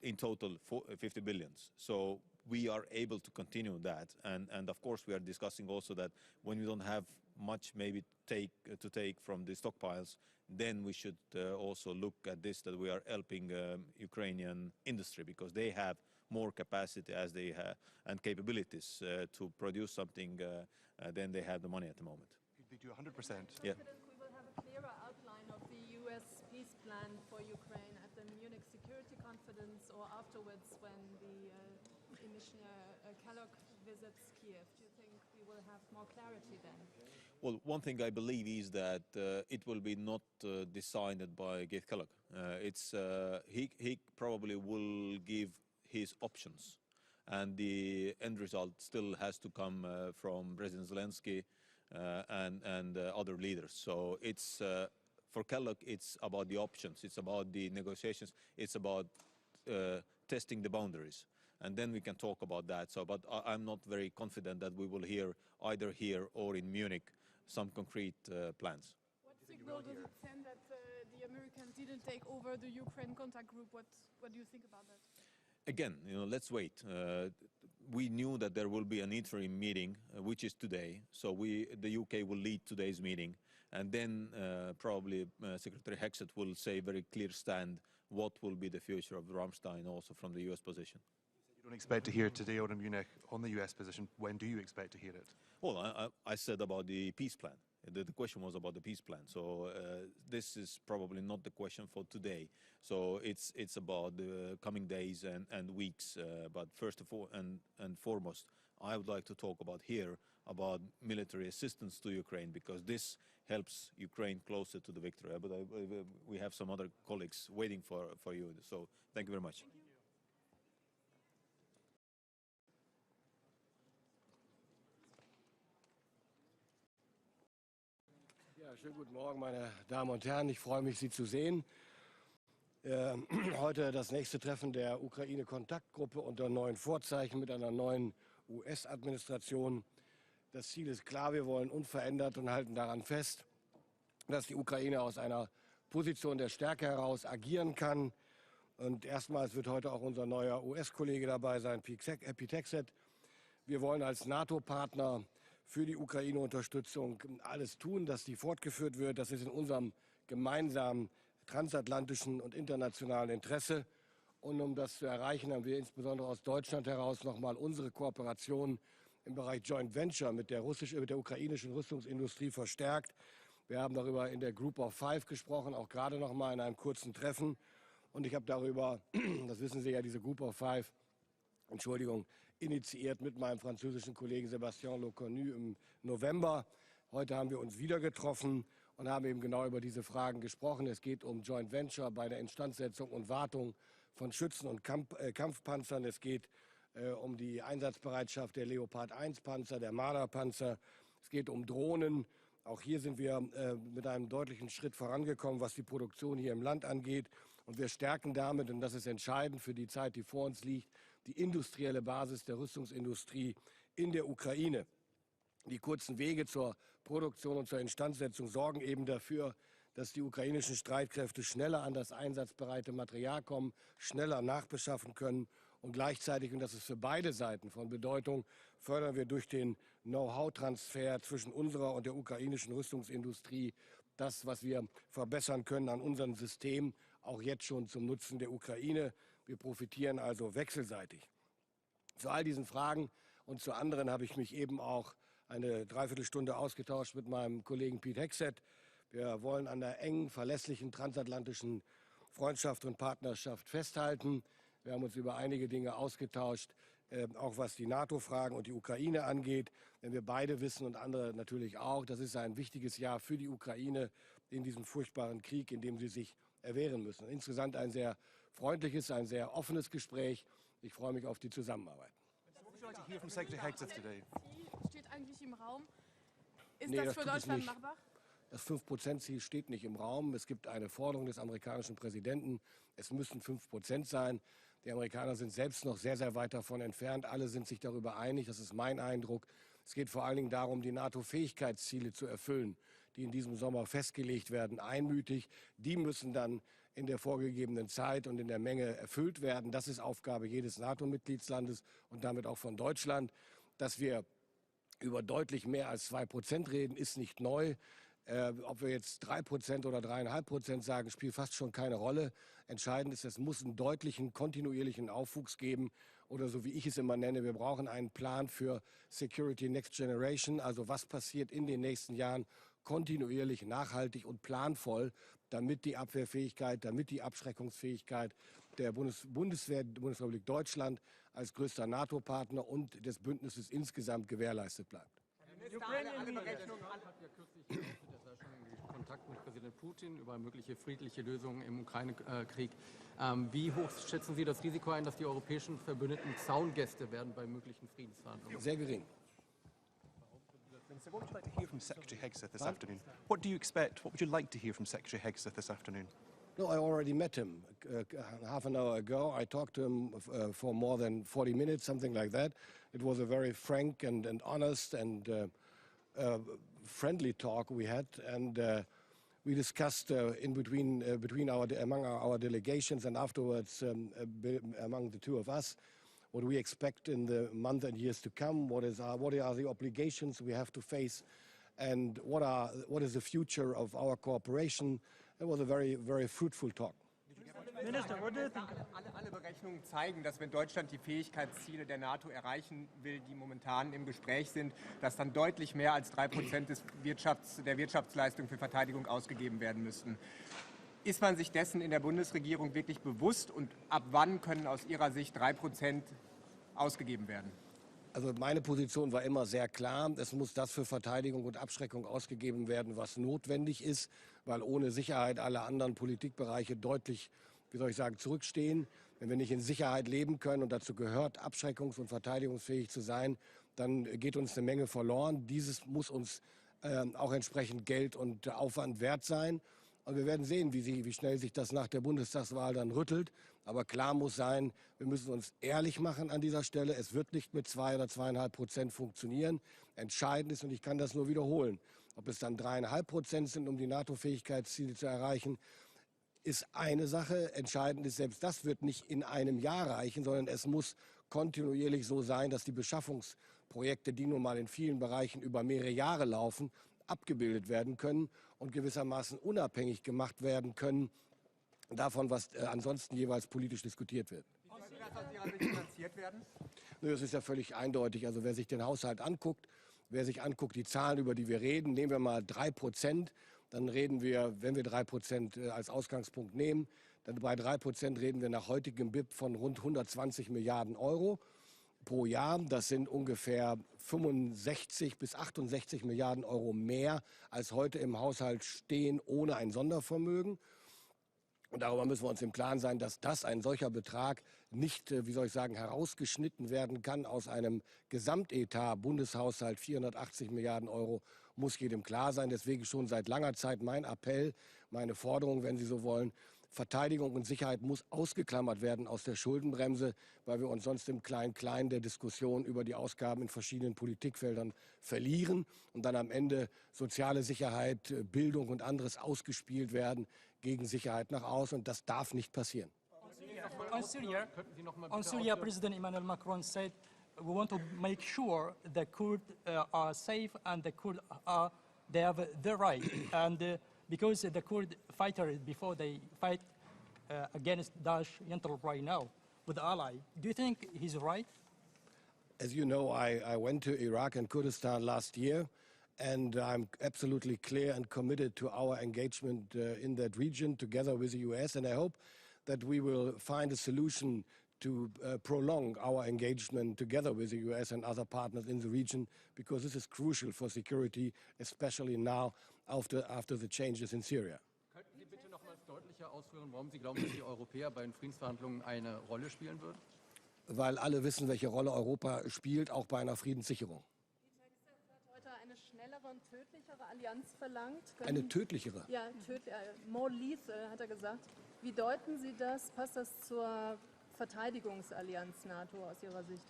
In total, 50 billion. So we are able to continue that. And of course, we are discussing also that when we don't have much maybe to take from the stockpiles, then we should also look at this, that we are helping Ukrainian industry, because they have more capacity as they have and capabilities to produce something than they have the money at the moment. Could they do 100%? Yeah. We will have a clearer outline of the US peace plan for Ukraine at the Munich Security Conference or afterwards when the initial Kellogg visit visits Kiev? Do you think we will have more clarity then? Well, one thing I believe is that it will be not decided by Keith Kellogg. He probably will give his options, and the end result still has to come from President Zelensky and other leaders. So it's for Kellogg, it's about the options, it's about the negotiations, it's about testing the boundaries, and then we can talk about that. So, but I'm not very confident that we will hear either here or in Munich some concrete plans. What signal does it send that the Americans didn't take over the Ukraine contact group? What do you think about that? Again, let's wait. We knew that there will be an interim meeting, which is today. So the UK will lead today's meeting, and then probably Secretary Hegset will say very clear stand what will be the future of Ramштайн, also from the US position. You don't expect to hear it today or in Munich on the US position. When do you expect to hear it? Well, I said about the peace plan. The question was about the peace plan. So this is probably not the question for today. So it's about the coming days and weeks. But first of all and foremost, I would like to talk about here about military assistance to Ukraine, because this helps Ukraine closer to the victory. But we have some other colleagues waiting for you. So thank you very much. Thank you. Ja, schönen guten Morgen, meine Damen und Herren. Ich freue mich, Sie zu sehen. Heute das nächste Treffen der Ukraine-Kontaktgruppe unter neuen Vorzeichen mit einer neuen US-Administration. Das Ziel ist klar, wir wollen unverändert und halten daran fest, dass die Ukraine aus einer Position der Stärke heraus agieren kann. Und erstmals wird heute auch unser neuer US-Kollege dabei sein, Pit Hegset. Wir wollen als NATO-Partner für die Ukraine-Unterstützung alles tun, dass die fortgeführt wird. Das ist in unserem gemeinsamen transatlantischen und internationalen Interesse. Und um das zu erreichen, haben wir insbesondere aus Deutschland heraus nochmal unsere Kooperation im Bereich Joint Venture mit der ukrainischen Rüstungsindustrie verstärkt. Wir haben darüber in der Group of Five gesprochen, auch gerade nochmal in einem kurzen Treffen. Und ich habe darüber, das wissen Sie ja, diese Group of Five, initiiert mit meinem französischen Kollegen Sébastien Lecornu im November. Heute haben wir uns wieder getroffen und haben eben genau über diese Fragen gesprochen. Es geht um Joint Venture bei der Instandsetzung und Wartung von Schützen und Kampfpanzern. Es geht um die Einsatzbereitschaft der Leopard 1 Panzer, der Marder-Panzer. Es geht um Drohnen. Auch hier sind wir mit einem deutlichen Schritt vorangekommen, was die Produktion hier im Land angeht. Und wir stärken damit, und das ist entscheidend für die Zeit, die vor uns liegt, die industrielle Basis der Rüstungsindustrie in der Ukraine. Die kurzen Wege zur Produktion und zur Instandsetzung sorgen eben dafür, dass die ukrainischen Streitkräfte schneller an das einsatzbereite Material kommen, schneller nachbeschaffen können. Und gleichzeitig, und das ist für beide Seiten von Bedeutung, fördern wir durch den Know-how-Transfer zwischen unserer und der ukrainischen Rüstungsindustrie das, was wir verbessern können an unserem System, auch jetzt schon zum Nutzen der Ukraine. Wir profitieren also wechselseitig. Zu all diesen Fragen und zu anderen habe ich mich eben auch eine Dreiviertelstunde ausgetauscht mit meinem Kollegen Pit Hegset. Wir wollen an der engen, verlässlichen transatlantischen Freundschaft und Partnerschaft festhalten. Wir haben uns über einige Dinge ausgetauscht, auch was die NATO-Fragen und die Ukraine angeht. Denn wir beide wissen und andere natürlich auch, das ist ein wichtiges Jahr für die Ukraine in diesem furchtbaren Krieg, in dem sie sich erwehren müssen. Insgesamt ein sehr freundliches, ein sehr offenes Gespräch. Ich freue mich auf die Zusammenarbeit. Steht eigentlich im Raum. Ist das für Deutschland machbar? Das 5%-Ziel steht nicht im Raum. Es gibt eine Forderung des amerikanischen Präsidenten. Es müssen 5% sein. Die Amerikaner sind selbst noch sehr, sehr weit davon entfernt. Alle sind sich darüber einig. Das ist mein Eindruck. Es geht vor allen Dingen darum, die NATO-Fähigkeitsziele zu erfüllen, die in diesem Sommer festgelegt werden, einmütig. Die müssen dann in der vorgegebenen Zeit und in der Menge erfüllt werden. Das ist Aufgabe jedes NATO-Mitgliedslandes und damit auch von Deutschland. Dass wir über deutlich mehr als 2% reden, ist nicht neu. Ob wir jetzt 3% oder 3,5% sagen, spielt fast schon keine Rolle. Entscheidend ist, es muss einen deutlichen, kontinuierlichen Aufwuchs geben. Oder so wie ich es immer nenne, wir brauchen einen Plan für Security Next Generation. Also was passiert in den nächsten Jahren kontinuierlich, nachhaltig und planvoll, damit die Abwehrfähigkeit, damit die Abschreckungsfähigkeit der Bundeswehr, der Bundesrepublik Deutschland als größter NATO-Partner und des Bündnisses insgesamt gewährleistet bleibt. Kontakt mit Präsident Putin über mögliche friedliche Lösungen im Ukraine-Krieg. Wie hoch schätzen Sie das Risiko ein, dass die europäischen Verbündeten Zaungäste werden bei möglichen Friedensverhandlungen? Sehr gering. What would you like to hear from Secretary Hegset this afternoon? What do you expect? What would you like to hear from Secretary Hegset this afternoon? No, I already met him half an hour ago. I talked to him for more than 40 minutes, something like that. It was a very frank and honest and friendly talk we had, and we discussed among our delegations and afterwards among the two of us what we expect in the months and years to come. What are the obligations we have to face, and what is the future of our cooperation? It was a very, very fruitful talk. Minister, what do you think? Alle Berechnungen zeigen, dass wenn Deutschland die Fähigkeitsziele der NATO erreichen will, die momentan im Gespräch sind, dass dann deutlich mehr als 3% der Wirtschaftsleistung für Verteidigung ausgegeben werden müssten. Ist man sich dessen in der Bundesregierung wirklich bewusst, und ab wann können aus Ihrer Sicht 3% ausgegeben werden? Also meine Position war immer sehr klar. Es muss das für Verteidigung und Abschreckung ausgegeben werden, was notwendig ist, weil ohne Sicherheit alle anderen Politikbereiche deutlich, wie soll ich sagen, zurückstehen. Wenn wir nicht in Sicherheit leben können, und dazu gehört, abschreckungs- und verteidigungsfähig zu sein, dann geht uns eine Menge verloren. Dieses muss uns auch entsprechend Geld und Aufwand wert sein. Und wir werden sehen, wie schnell sich das nach der Bundestagswahl dann rüttelt. Aber klar muss sein, wir müssen uns ehrlich machen an dieser Stelle. Es wird nicht mit 2 oder 2,5% funktionieren. Entscheidend ist, und ich kann das nur wiederholen, ob es dann 3,5% sind, um die NATO-Fähigkeitsziele zu erreichen, ist eine Sache. Entscheidend ist, selbst das wird nicht in einem Jahr reichen, sondern es muss kontinuierlich so sein, dass die Beschaffungsprojekte, die nun mal in vielen Bereichen über mehrere Jahre laufen, abgebildet werden können und gewissermaßen unabhängig gemacht werden können davon, was ansonsten jeweils politisch diskutiert wird. Wie soll das aus Ihrer Sicht finanziert werden? Das ist ja völlig eindeutig. Also wer sich den Haushalt anguckt, wer sich anguckt, die Zahlen, über die wir reden, nehmen wir mal 3%, dann reden wir, wenn wir 3% als Ausgangspunkt nehmen, dann bei 3% reden wir nach heutigem BIP von rund 120 Milliarden Euro pro Jahr. Das sind ungefähr 65 bis 68 Milliarden Euro mehr, als heute im Haushalt stehen, ohne ein Sondervermögen. Und darüber müssen wir uns im Klaren sein, dass ein solcher Betrag nicht, wie soll ich sagen, herausgeschnitten werden kann aus einem Gesamtetat. Bundeshaushalt 480 Milliarden Euro muss jedem klar sein. Deswegen schon seit langer Zeit mein Appell, meine Forderung, wenn Sie so wollen: Verteidigung und Sicherheit muss ausgeklammert werden aus der Schuldenbremse, weil wir uns sonst im Klein-Klein der Diskussion über die Ausgaben in verschiedenen Politikfeldern verlieren und dann am Ende soziale Sicherheit, Bildung und anderes ausgespielt werden gegen Sicherheit nach außen, und das darf nicht passieren. On Syria, President Emmanuel Macron said, we want to make sure the Kurds are safe and the Kurds they have the right. And because the Kurd fighters, before they fight against Daesh right now with the ally, do you think he's right? As you know, I went to Iraq and Kurdistan last year, and I'm absolutely clear and committed to our engagement in that region together with the US, and I hope that we will find a solution to prolong our engagement together with the US and other partners in the region, because this is crucial for security, especially now after the changes in Syria. Könnten Sie bitte nochmals deutlicher ausführen, warum Sie glauben, dass die Europäer bei den Friedensverhandlungen eine Rolle spielen würden? Weil alle wissen, welche Rolle Europa spielt, auch bei einer Friedenssicherung. Hat heute eine schnellere und tödlichere Allianz verlangt. Eine tödlichere? Ja, more lethal, hat er gesagt. Wie deuten Sie das? Passt das zur Verteidigungsallianz NATO aus Ihrer Sicht?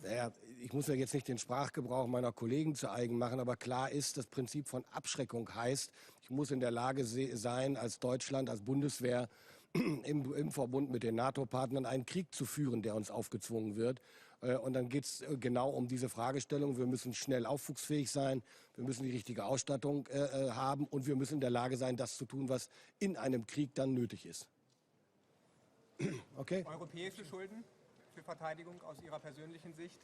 Naja, ich muss mir jetzt nicht den Sprachgebrauch meiner Kollegen zu eigen machen, aber klar ist, das Prinzip von Abschreckung heißt, ich muss in der Lage sein, als Deutschland, als Bundeswehr im Verbund mit den NATO-Partnern einen Krieg zu führen, der uns aufgezwungen wird. Und dann geht es genau um diese Fragestellung. Wir müssen schnell aufwuchsfähig sein, wir müssen die richtige Ausstattung haben und wir müssen in der Lage sein, das zu tun, was in einem Krieg dann nötig ist. Okay? Europäische Schulden für Verteidigung aus Ihrer persönlichen Sicht?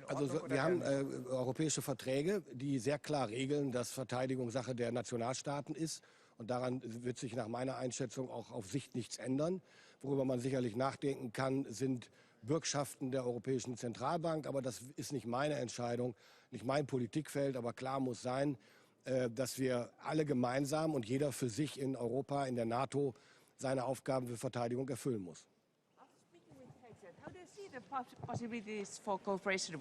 Also wir haben europäische Verträge, die sehr klar regeln, dass Verteidigung Sache der Nationalstaaten ist. Und daran wird sich nach meiner Einschätzung auch auf Sicht nichts ändern. Worüber man sicherlich nachdenken kann, sind Bürgschaften der Europäischen Zentralbank. Aber das ist nicht meine Entscheidung, nicht mein Politikfeld. Aber klar muss sein, dass wir alle gemeinsam und jeder für sich in Europa, in der NATO, seine Aufgaben für Verteidigung erfüllen muss. How do you see the possibilities for cooperation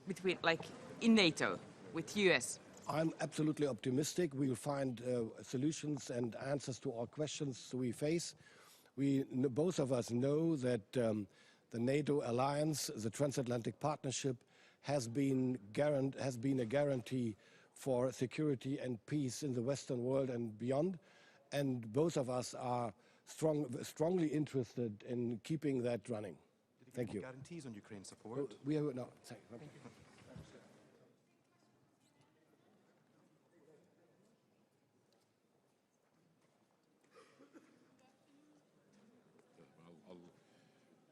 between, like, in NATO, with US? I'm absolutely optimistic. We'll find solutions and answers to all questions we face. Both of us know that the NATO alliance, the transatlantic partnership, has been a guarantee for security and peace in the Western world and beyond. And both of us are strongly interested in keeping that running. Thank you. Guarantees on Ukraine support? No, thank you.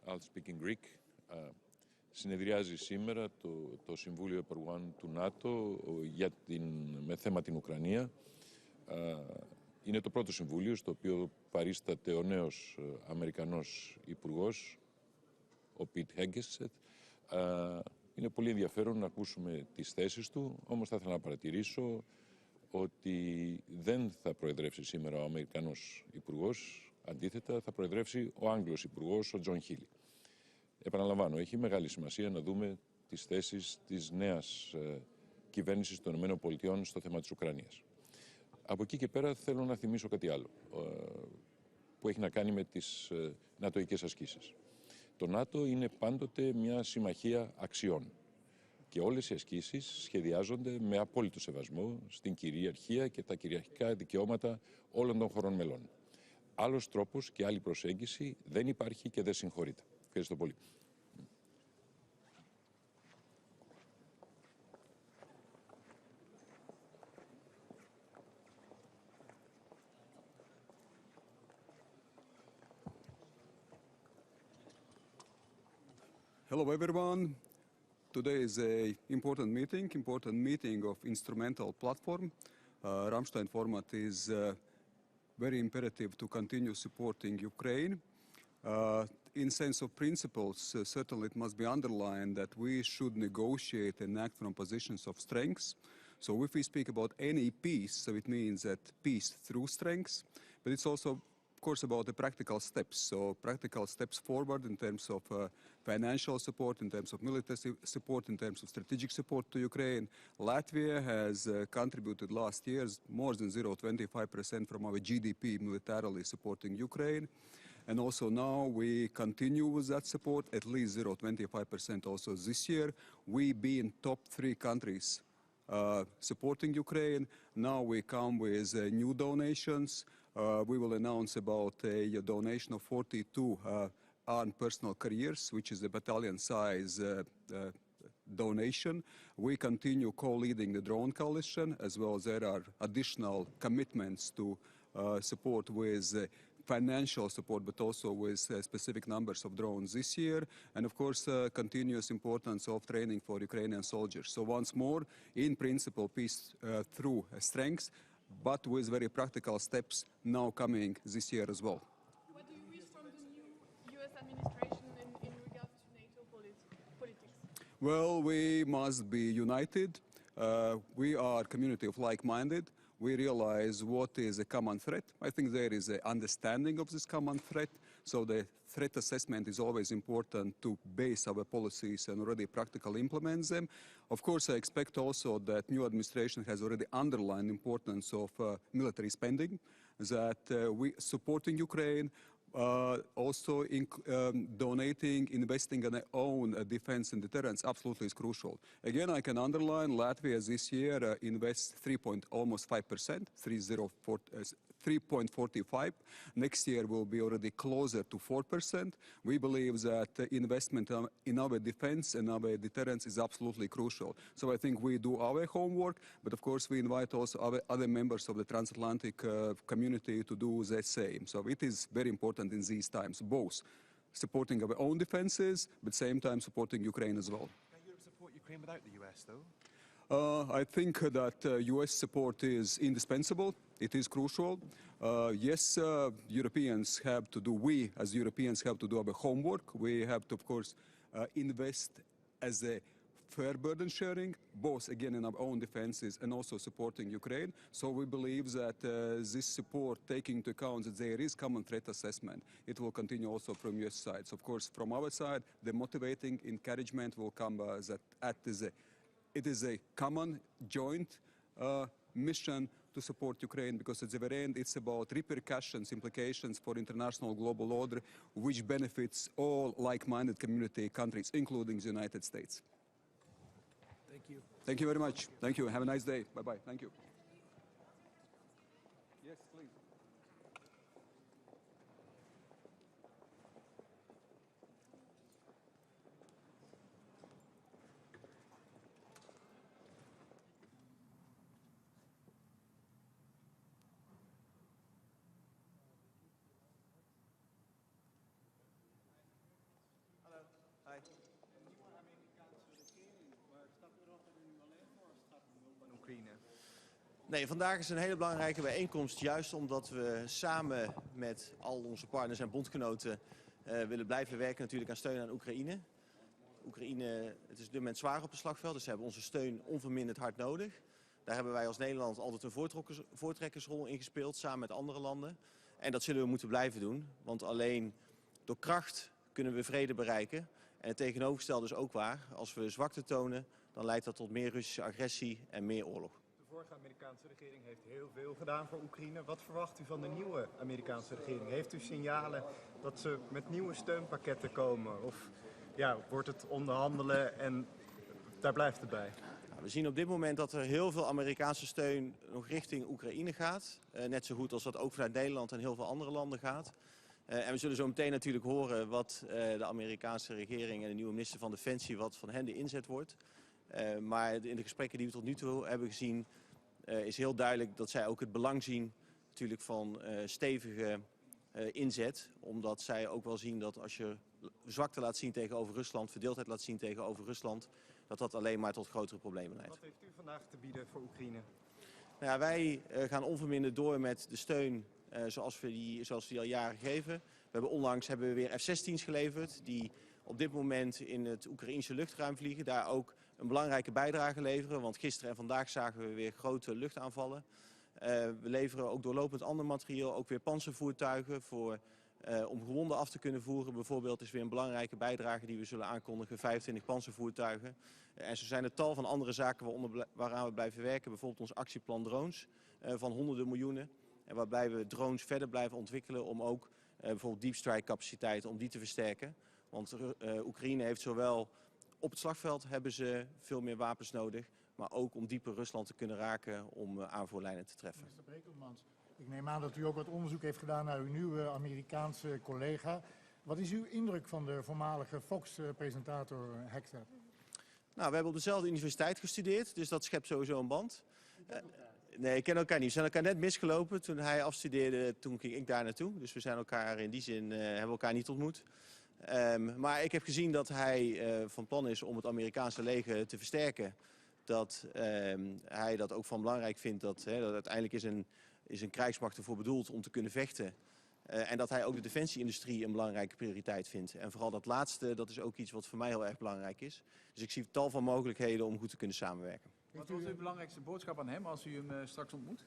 I'll speak in Greek. Συνεδριάζει σήμερα το Συμβούλιο Υπουργών του ΝΑΤΟ με θέμα την Ουκρανία. Είναι το πρώτο συμβούλιο στο οποίο παρίσταται ο νέος Αμερικανός Υπουργός, ο Πιτ Χегσετ. Είναι πολύ ενδιαφέρον να ακούσουμε τις θέσεις του, όμως θα ήθελα να παρατηρήσω ότι δεν θα προεδρεύσει σήμερα ο Αμερικανός Υπουργός, αντίθετα θα προεδρεύσει ο Άγγλος Υπουργός, ο Τζον Χίλι. Επαναλαμβάνω, έχει μεγάλη σημασία να δούμε τις θέσεις της νέας κυβέρνησης των ΗΠΑ στο θέμα της Ουκρανίας. Από εκεί και πέρα θέλω να θυμίσω κάτι άλλο που έχει να κάνει με τις νατοικές ασκήσεις. Το ΝΑΤΟ είναι πάντοτε μια συμμαχία αξιών και όλες οι ασκήσεις σχεδιάζονται με απόλυτο σεβασμό στην κυριαρχία και τα κυριαρχικά δικαιώματα όλων των χωρών μελών. Άλλος τρόπος και άλλη προσέγγιση δεν υπάρχει και δεν συγχωρείται. Ευχαριστώ πολύ. Hello everyone. Today is an important meeting of instrumental platform. Рамштайн format is very imperative to continue supporting Ukraine. In sense of principles, certainly it must be underlined that we should negotiate and act from positions of strength. So if we speak about any peace, so it means that peace through strength, but it's also, of course, about the practical steps. So practical steps forward in terms of financial support, in terms of military support, in terms of strategic support to Ukraine. Latvia has contributed last year more than 0.25% from our GDP militarily supporting Ukraine. And also now we continue with that support, at least 0.25% also this year. We being top 3 countries supporting Ukraine. Now we come with new donations. We will announce about a donation of 42 armed personnel carriers, which is a battalion size donation. We continue co-leading the drone coalition, as well as there are additional commitments to support with financial support, but also with specific numbers of drones this year, and of course continuous importance of training for Ukrainian soldiers. So once more, in principle, peace through strength, but with very practical steps now coming this year as well. What do you wish from the new US administration in regards to NATO politics? Well, we must be united. We are a community of like-minded. We realize what is a common threat. I think there is an understanding of this common threat. So the threat assessment is always important to base our policies and already practically implement them. Of course, I expect also that new administration has already underlined the importance of military spending, that we supporting Ukraine, also in donating, investing in our own defense and deterrence absolutely is crucial. Again, I can underline Latvia this year invests almost 5%, 3.45. Next year will be already closer to 4%. We believe that investment in our defense and our deterrence is absolutely crucial. So I think we do our homework, but of course we invite also other members of the transatlantic community to do the same. So it is very important in these times, both supporting our own defenses, but at the same time supporting Ukraine as well. Can Europe support Ukraine without the US, though? I think that U.S. support is indispensable. It is crucial. Yes, Europeans have to do, we as Europeans have to do our homework. We have to, of course, invest as a fair burden sharing, both again in our own defenses and also supporting Ukraine. So we believe that this support, taking into account that there is common threat assessment, it will continue also from US side. So of course, from our side, the motivating encouragement will come that it is a common joint mission to support Ukraine, because at the very end it's about repercussions, implications for international global order, which benefits all like-minded community countries, including the United States. Thank you. Thank you very much. Thank you. Have a nice day. Bye-bye. Thank you. Yes, please. Nee, vandaag is een hele belangrijke bijeenkomst, juist omdat we samen met al onze partners en bondgenoten willen blijven werken natuurlijk aan steun aan Oekraïne. Oekraïne, het is op dit moment zwaar op het slagveld, dus ze hebben onze steun onverminderd hard nodig. Daar hebben wij als Nederland altijd een voortrekkersrol in gespeeld, samen met andere landen. En dat zullen we moeten blijven doen, want alleen door kracht kunnen we vrede bereiken. En het tegenovergestelde is ook waar. Als we zwakte tonen, dan leidt dat tot meer Russische agressie en meer oorlog. De vorige Amerikaanse regering heeft heel veel gedaan voor Oekraïne. Wat verwacht u van de nieuwe Amerikaanse regering? Heeft u signalen dat ze met nieuwe steunpakketten komen? Of ja, wordt het onderhandelen en daar blijft het bij? We zien op dit moment dat er heel veel Amerikaanse steun nog richting Oekraïne gaat. Net zo goed als dat ook vanuit Nederland en heel veel andere landen gaat. En we zullen zo meteen natuurlijk horen wat de Amerikaanse regering en de nieuwe minister van Defensie, wat van hen de inzet wordt. Maar in de gesprekken die we tot nu toe hebben gezien, is heel duidelijk dat zij ook het belang zien natuurlijk van stevige inzet. Omdat zij ook wel zien dat als je zwakte laat zien tegenover Rusland, verdeeldheid laat zien tegenover Rusland, dat dat alleen maar tot grotere problemen leidt. Wat heeft u vandaag te bieden voor Oekraïne? Nou ja, wij gaan onverminderd door met de steun zoals we die al jaren geven. Onlangs hebben we weer F-16's geleverd die op dit moment in het Oekraïense luchtruim vliegen. Daar ook een belangrijke bijdrage leveren, want gisteren en vandaag zagen we weer grote luchtaanvallen. We leveren ook doorlopend ander materieel, ook weer pantservoertuigen om gewonden af te kunnen voeren. Bijvoorbeeld is weer een belangrijke bijdrage die we zullen aankondigen, 25 pantservoertuigen. En zo zijn er tal van andere zaken waaraan we blijven werken. Bijvoorbeeld ons actieplan drones van honderden miljoenen. En waarbij we drones verder blijven ontwikkelen om ook bijvoorbeeld deep strike capaciteiten om die te versterken. Want Oekraïne heeft zowel op het slagveld hebben ze veel meer wapens nodig, maar ook om dieper Rusland te kunnen raken om aanvoerlijnen te treffen. Minister Brekelmans, ik neem aan dat u ook wat onderzoek heeft gedaan naar uw nieuwe Amerikaanse collega. Wat is uw indruk van de voormalige Fox-presentator Hegset? Nou, we hebben op dezelfde universiteit gestudeerd, dus dat schept sowieso een band. Nee, ik ken elkaar niet. We zijn elkaar net misgelopen. Toen hij afstudeerde, toen ging ik daar naartoe. Dus we zijn elkaar in die zin, hebben elkaar niet ontmoet. Maar ik heb gezien dat hij van plan is om het Amerikaanse leger te versterken. Dat hij dat ook van belangrijk vindt. Dat uiteindelijk is een krijgsmacht ervoor bedoeld om te kunnen vechten. En dat hij ook de defensieindustrie een belangrijke prioriteit vindt. En vooral dat laatste, dat is ook iets wat voor mij heel erg belangrijk is. Dus ik zie tal van mogelijkheden om goed te kunnen samenwerken. Wat was uw belangrijkste boodschap aan hem als u hem straks ontmoet?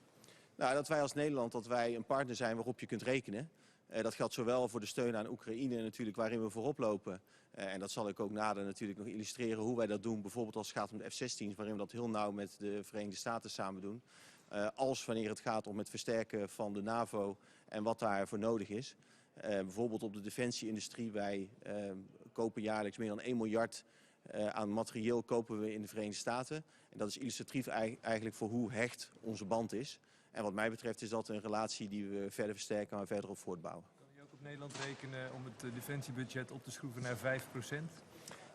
Nou, dat wij als Nederland een partner zijn waarop je kunt rekenen. Dat geldt zowel voor de steun aan Oekraïne natuurlijk, waarin we voorop lopen. En dat zal ik ook nader natuurlijk nog illustreren hoe wij dat doen. Bijvoorbeeld als het gaat om de F-16's, waarin we dat heel nauw met de Verenigde Staten samen doen. Als wanneer het gaat om het versterken van de NAVO en wat daarvoor nodig is. Bijvoorbeeld op de defensieindustrie. Wij kopen jaarlijks meer dan 1 miljard aan materieel kopen we in de Verenigde Staten. En dat is illustratief eigenlijk voor hoe hecht onze band is. En wat mij betreft is dat een relatie die we verder versterken en verder op voortbouwen. Kan u ook op Nederland rekenen om het defensiebudget op te schroeven naar 5%?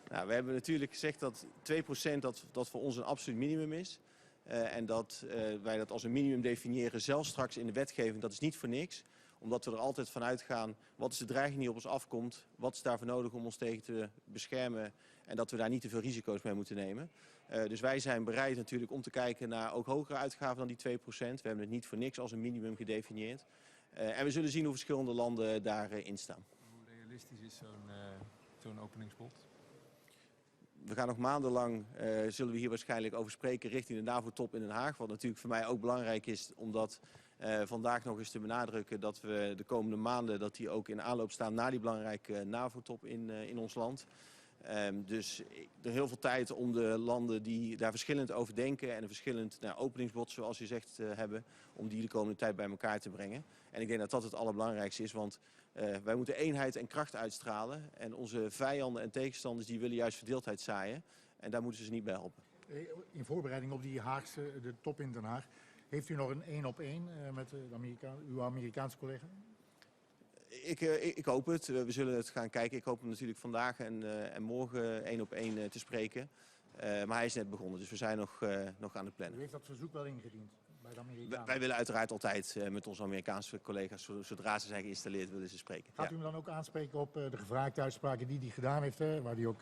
Nou, we hebben natuurlijk gezegd dat 2% dat voor ons een absoluut minimum is. En dat wij dat als een minimum definiëren, zelfs straks in de wetgeving, dat is niet voor niks. Omdat we er altijd van uitgaan, wat is de dreiging die op ons afkomt? Wat is daarvoor nodig om ons tegen te beschermen? En dat we daar niet te veel risico's mee moeten nemen. Dus wij zijn bereid natuurlijk om te kijken naar ook hogere uitgaven dan die 2%. We hebben het niet voor niks als een minimum gedefinieerd. En we zullen zien hoe verschillende landen daarin staan. Hoe realistisch is zo'n openingsbod? We gaan nog maandenlang, zullen we hier waarschijnlijk over spreken richting de NAVO-top in Den Haag. Wat natuurlijk voor mij ook belangrijk is, omdat vandaag nog eens te benadrukken dat we de komende maanden, dat die ook in aanloop staan naar die belangrijke NAVO-top in ons land. Dus er heel veel tijd om de landen die daar verschillend over denken en een verschillend openingsbod, zoals u zegt, hebben, om die de komende tijd bij elkaar te brengen. En ik denk dat dat het allerbelangrijkste is, want wij moeten eenheid en kracht uitstralen. En onze vijanden en tegenstanders die willen juist verdeeldheid zaaien. En daar moeten ze niet bij helpen. In voorbereiding op die de top in Den Haag, heeft u nog een 1-op-1 met uw Amerikaanse collega? Ik hoop het. We zullen het gaan kijken. Ik hoop hem natuurlijk vandaag en morgen 1-op-1 te spreken. Maar hij is net begonnen, dus we zijn nog aan het plannen. U heeft dat verzoek wel ingediend bij de Amerikanen? Wij willen uiteraard altijd met onze Amerikaanse collega's, zodra ze zijn geïnstalleerd, willen ze spreken. Gaat u hem dan ook aanspreken op de gevraagde uitspraken die hij gedaan heeft, waar hij ook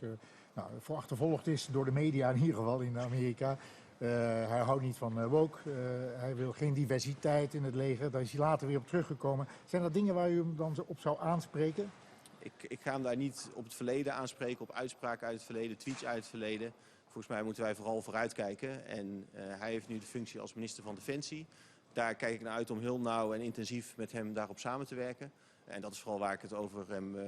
voor achtervolgd is door de media in ieder geval in Amerika? Hij houdt niet van woke, hij wil geen diversiteit in het leger, daar is hij later weer op teruggekomen. Zijn dat dingen waar u hem dan op zou aanspreken? Ik ga hem daar niet op het verleden aanspreken, op uitspraken uit het verleden, tweets uit het verleden. Volgens mij moeten wij vooral vooruitkijken. En hij heeft nu de functie als minister van Defensie. Daar kijk ik naar uit om heel nauw en intensief met hem daarop samen te werken. En dat is vooral waar ik het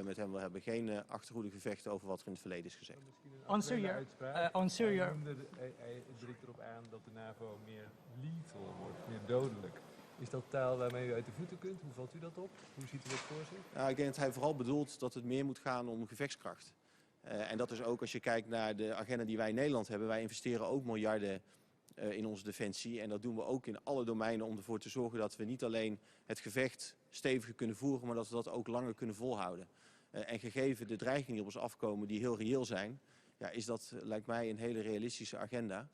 met hem wil hebben. Geen achterhoedegevechten over wat er in het verleden is gezegd. On Syria. Hij dringt erop aan dat de NAVO meer lethal wordt, meer dodelijk. Is dat taal waarmee u uit de voeten kunt? Hoe valt u dat op? Hoe ziet u dat voor zich? Nou, ik denk dat hij vooral bedoelt dat het meer moet gaan om gevechtskracht. En dat is ook als je kijkt naar de agenda die wij in Nederland hebben. Wij investeren ook miljarden in onze defensie. En dat doen we ook in alle domeinen om ervoor te zorgen dat we niet alleen het gevecht steviger kunnen voeren, maar dat we dat ook langer kunnen volhouden. En gegeven de dreigingen die op ons afkomen, die heel reëel zijn, is dat, lijkt mij, een hele realistische agenda.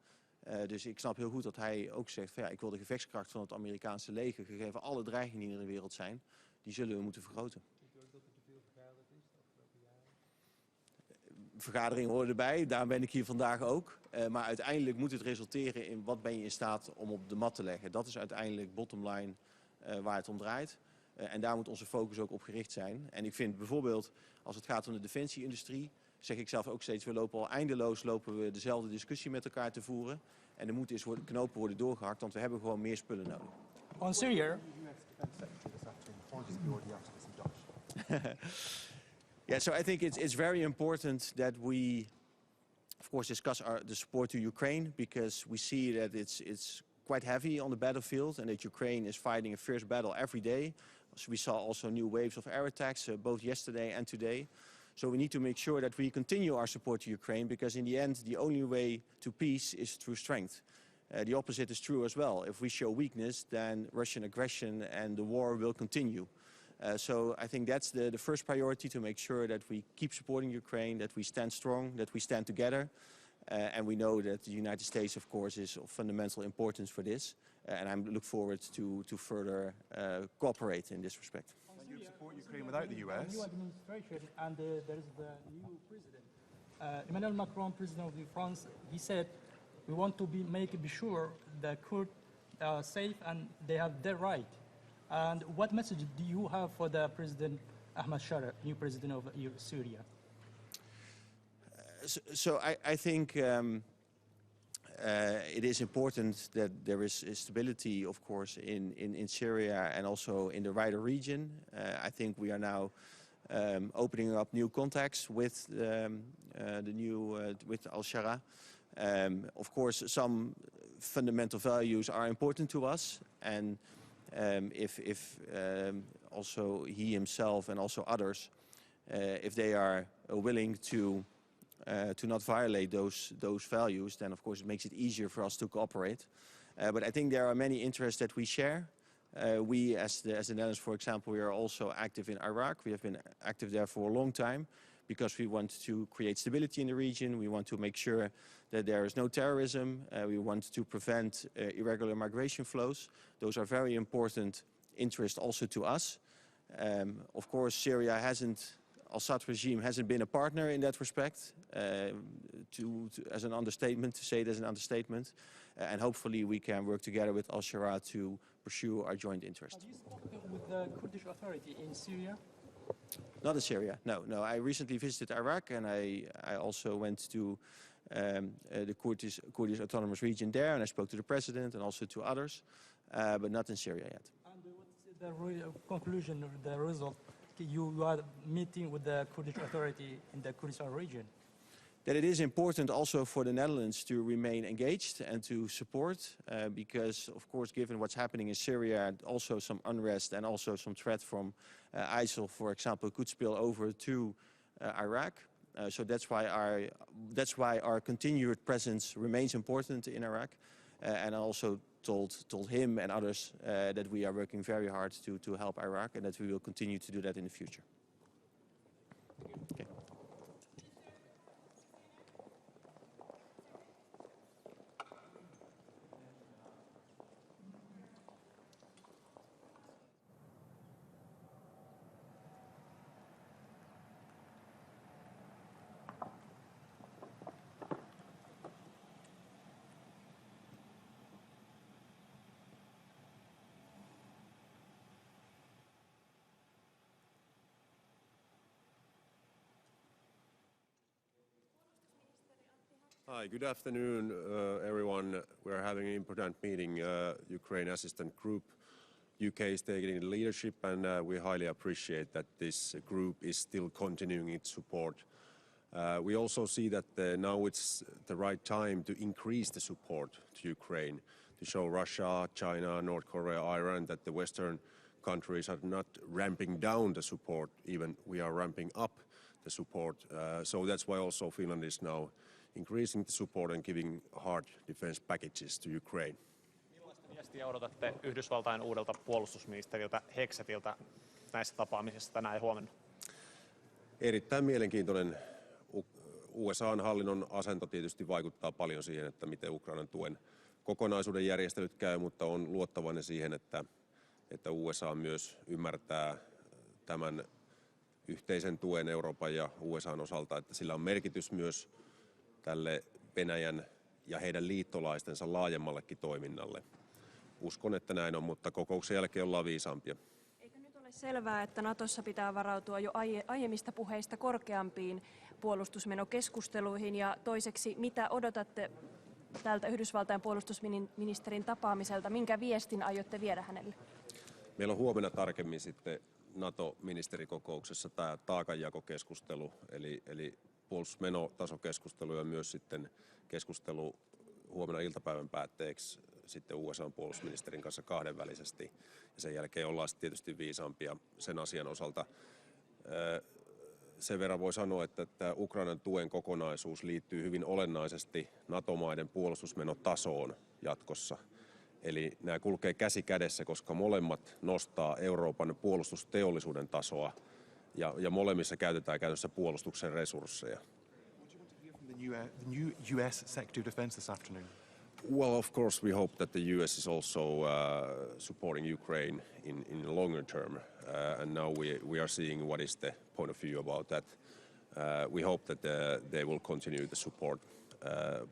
Dus ik snap heel goed dat hij ook zegt van ik wil de gevechtskracht van het Amerikaanse leger, gegeven alle dreigingen die er in de wereld zijn, die zullen we moeten vergroten. Vindt u ook dat er te veel vergaderd is de afgelopen jaren? Vergaderingen horen erbij, daar ben ik hier vandaag ook. Maar uiteindelijk moet het resulteren in wat ben je in staat om op de mat te leggen. Dat is uiteindelijk bottom line waar het om draait. En daar moet onze focus ook op gericht zijn. En ik vind bijvoorbeeld, als het gaat om de defensieindustrie, zeg ik zelf ook steeds, we lopen al eindeloos dezelfde discussie met elkaar te voeren. En er moeten eens knopen worden doorgehakt, want we hebben gewoon meer spullen nodig. On Syria. Yeah, so I think it's very important that we, of course, discuss the support to Ukraine, because we see that it's quite heavy on the battlefield and that Ukraine is fighting a fierce battle every day. So we saw also new waves of air attacks, both yesterday and today. So we need to make sure that we continue our support to Ukraine, because in the end, the only way to peace is through strength. The opposite is true as well. If we show weakness, then Russian aggression and the war will continue. So I think that's the first priority, to make sure that we keep supporting Ukraine, that we stand strong, that we stand together. And we know that the United States, of course, is of fundamental importance for this. And I look forward to further cooperate in this respect. Can you support Ukraine without the US? New administration, and there is the new president. Emmanuel Macron, president of France, he said, we want to be sure the Kurds are safe and they have their right. And what message do you have for the President Ahmad Shara, new president of Syria? So I think it is important that there is stability, of course, in Syria and also in the wider region. I think we are now opening up new contacts with with al-Shara. Of course, some fundamental values are important to us, and if also he himself and also others, if they are willing to not violate those values, then of course it makes it easier for us to cooperate. But I think there are many interests that we share. We, as the Netherlands, for example, we are also active in Iraq. We have been active there for a long time, because we want to create stability in the region. We want to make sure that there is no terrorism. We want to prevent irregular migration flows. Those are very important interests also to us. Of course, Syria hasn't Assad regime hasn't been a partner in that respect, as an understatement, to say it as an understatement. And hopefully we can work together with al-Sharaa to pursue our joint interest. Have you spoken with the Kurdish Authority in Syria? Not in Syria, no. I recently visited Iraq, and I also went to the Kurdish autonomous region there, and I spoke to the president and also to others, but not in Syria yet. And what's the conclusion, the result? You are meeting with the Kurdish Authority in the Kurdistan region. That it is important also for the Netherlands to remain engaged and to support, because, of course, given what's happening in Syria, and also some unrest and also some threat from ISIL, for example, could spill over to Iraq. So that's why our continued presence remains important in Iraq. And I also told him and others that we are working very hard to help Iraq, and that we will continue to do that in the future. Okay. Hi, good afternoon, everyone. We're having an important meeting, Ukraine Assistant Group. UK is taking the leadership, and we highly appreciate that this group is still continuing its support. We also see that now it's the right time to increase the support to Ukraine, to show Russia, China, North Korea, Iran that the Western countries are not ramping down the support, even we are ramping up the support. So that's why also Finland is now increasing the support and giving hard defense packages to Ukraine. Millaista viestiä odotatte Yhdysvaltain uudelta puolustusministeriltä Hegsetiltä näissä tapaamisissa tänään ja huomenna? Erittäin mielenkiintoinen. USA:n hallinnon asento tietysti vaikuttaa paljon siihen, että miten Ukrainan tuen kokonaisuuden järjestelyt käy, mutta on luottavainen siihen, että USA myös ymmärtää tämän yhteisen tuen Euroopan ja USA:n osalta, että sillä on merkitys myös tälle Venäjän ja heidän liittolaistensa laajemmallekin toiminnalle. Uskon, että näin on, mutta kokouksen jälkeen ollaan viisaampia. Eikö nyt ole selvää, että Natossa pitää varautua jo aiemmista puheista korkeampiin puolustusmenokeskusteluihin? Ja toiseksi, mitä odotatte tältä Yhdysvaltain puolustusministerin tapaamiselta? Minkä viestin aiotte viedä hänelle? Meillä on huomenna tarkemmin sitten NATO-ministerikokouksessa tämä taakanjakokeskustelu, eli puolustusmenotasokeskustelu ja myös sitten keskustelu huomenna iltapäivän päätteeksi sitten USA:n puolustusministerin kanssa kahdenvälisesti. Ja sen jälkeen ollaan tietysti viisaampia sen asian osalta. Sen verran voi sanoa, että Ukrainan tuen kokonaisuus liittyy hyvin olennaisesti NATO-maiden puolustusmenotasoon jatkossa. Eli nämä kulkee käsi kädessä, koska molemmat nostaa Euroopan puolustusteollisuuden tasoa ja molemmissa käytetään käytössä puolustuksen resursseja. The new US Secretary of Defense this afternoon? Well, of course, we hope that the US is also supporting Ukraine in the longer term. And now we are seeing what is the point of view about that. We hope that they will continue the support.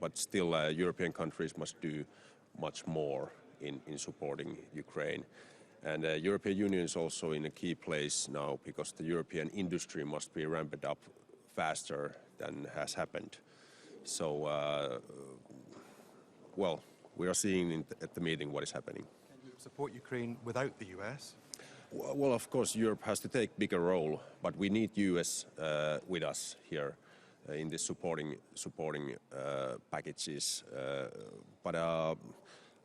But still, European countries must do much more in supporting Ukraine. And the European Union is also in a key place now because the European industry must be ramped up faster than has happened. So, well, we are seeing at the meeting what is happening. Can you support Ukraine without the US? Well, of course, Europe has to take a bigger role, but we need US with us here in this supporting packages. But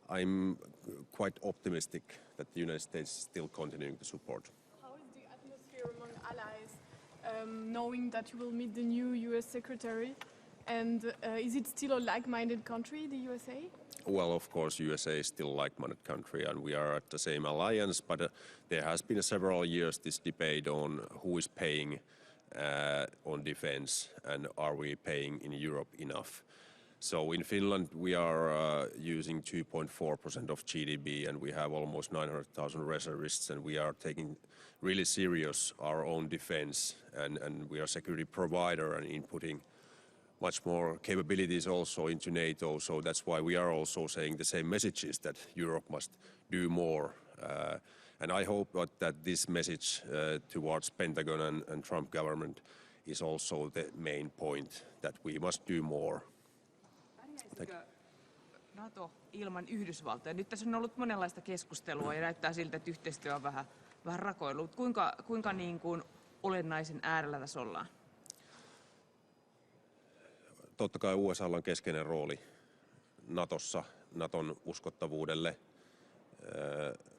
I'm quite optimistic that the United States is still continuing to support. How is the atmosphere among allies, knowing that you will meet the new US Secretary? And is it still a like-minded country, the USA? Well, of course, USA is still a like-minded country, and we are at the same alliance. But there has been several years this debate on who is paying on defense, and are we paying in Europe enough? So in Finland, we are using 2.4% of GDP, and we have almost 900,000 reservists, and we are taking really serious our own defense, and we are a security provider and inputting much more capabilities also into NATO. So that's why we are also saying the same messages that Europe must do more. And I hope that this message towards Pentagon and Trump government is also the main point, that we must do more. NATO ilman Yhdysvaltoja? Nyt tässä on ollut monenlaista keskustelua ja näyttää siltä, että yhteistyö on vähän rakoillut. Kuinka niin kuin olennaisen äärellä tässä ollaan? Totta kai USA:lla on keskeinen rooli Natossa, Naton uskottavuudelle,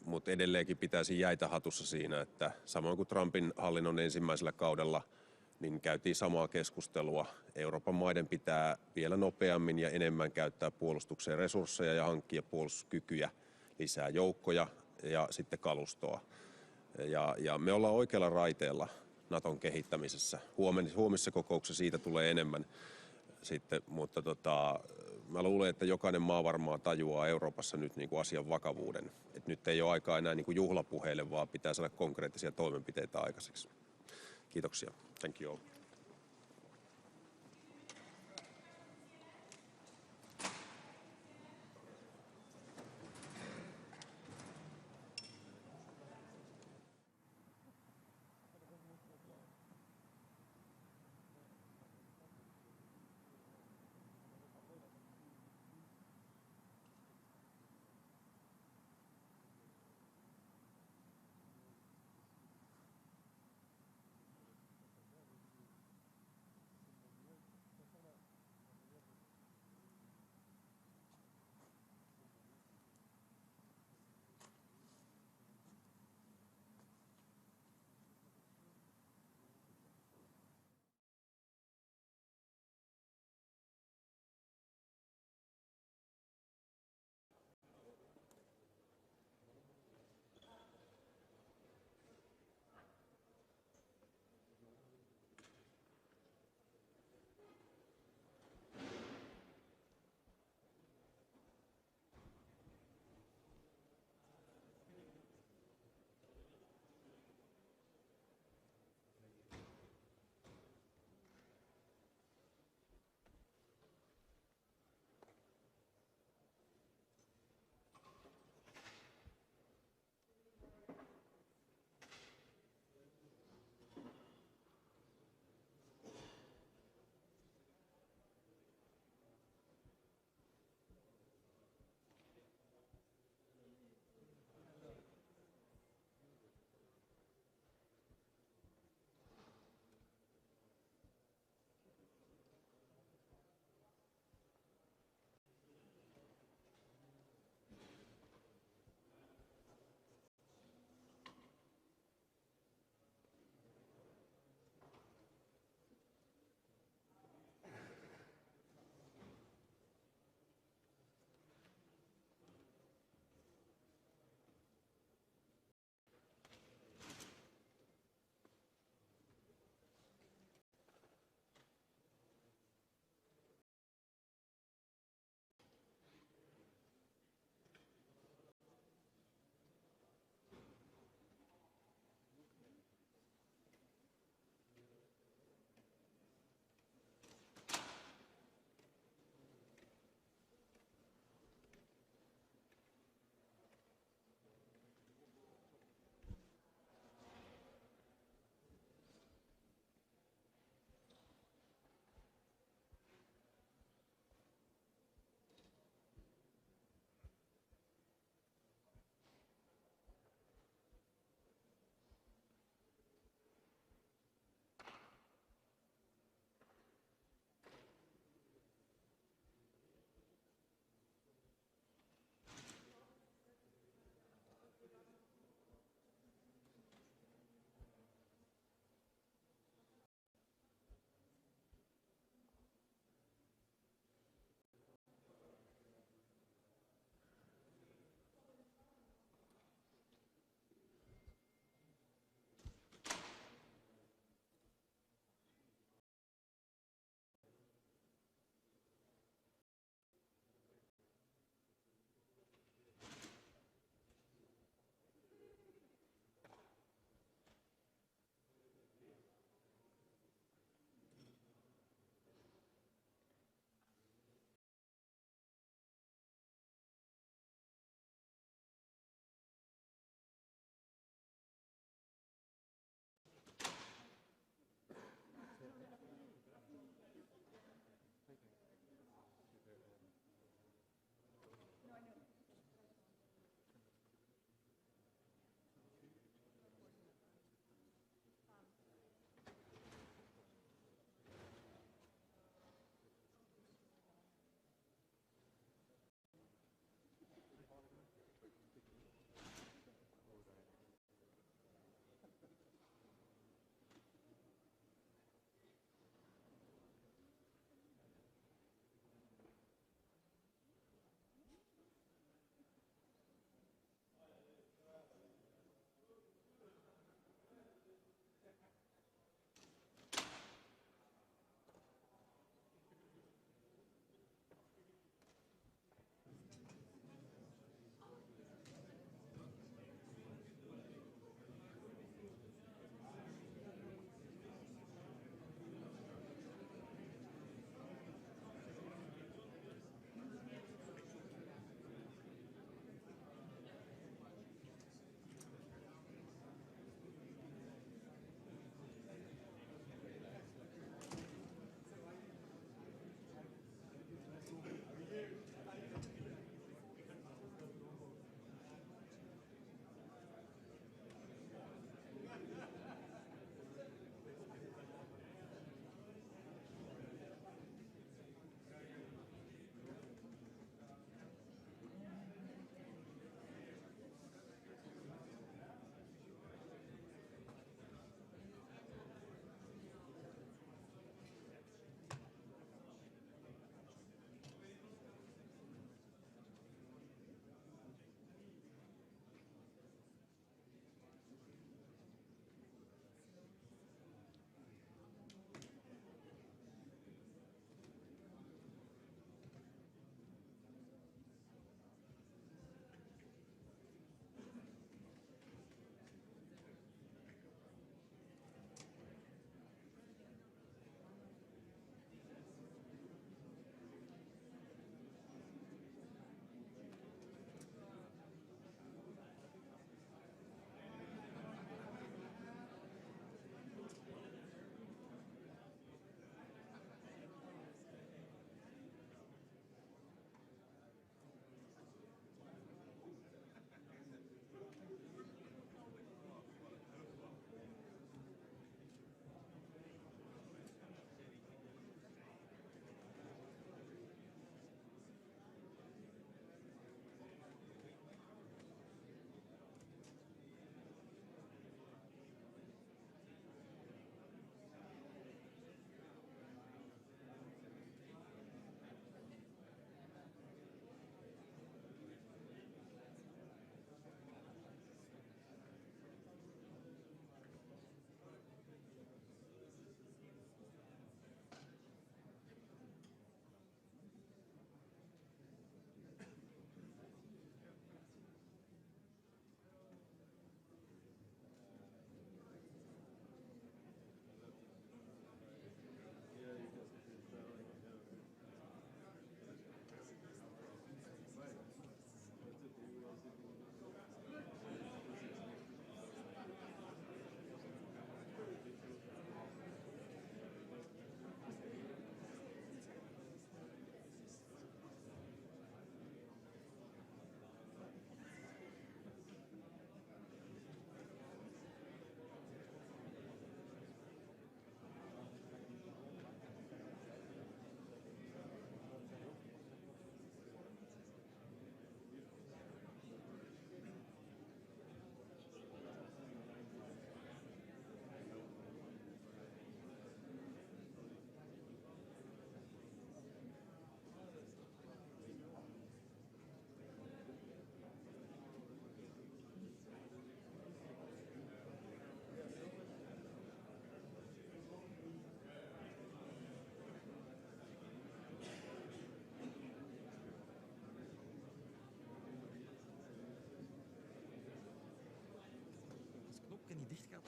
mutta edelleenkin pitäisi jäitä hatussa siinä, että samoin kuin Trumpin hallinnon ensimmäisellä kaudella, niin käytiin samaa keskustelua. Euroopan maiden pitää vielä nopeammin ja enemmän käyttää puolustukseen resursseja ja hankkia puolustuskykyjä, lisää joukkoja ja sitten kalustoa. Ja me ollaan oikealla raiteella Naton kehittämisessä. Huomisessa kokouksessa siitä tulee enemmän sitten, mutta mä luulen, että jokainen maa varmaan tajuaa Euroopassa nyt niin kuin asian vakavuuden. Et nyt ei ole aikaa enää niin kuin juhlapuheille, vaan pitää saada konkreettisia toimenpiteitä aikaiseksi. Kiitoksia. Thank you all.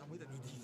moet dat niet.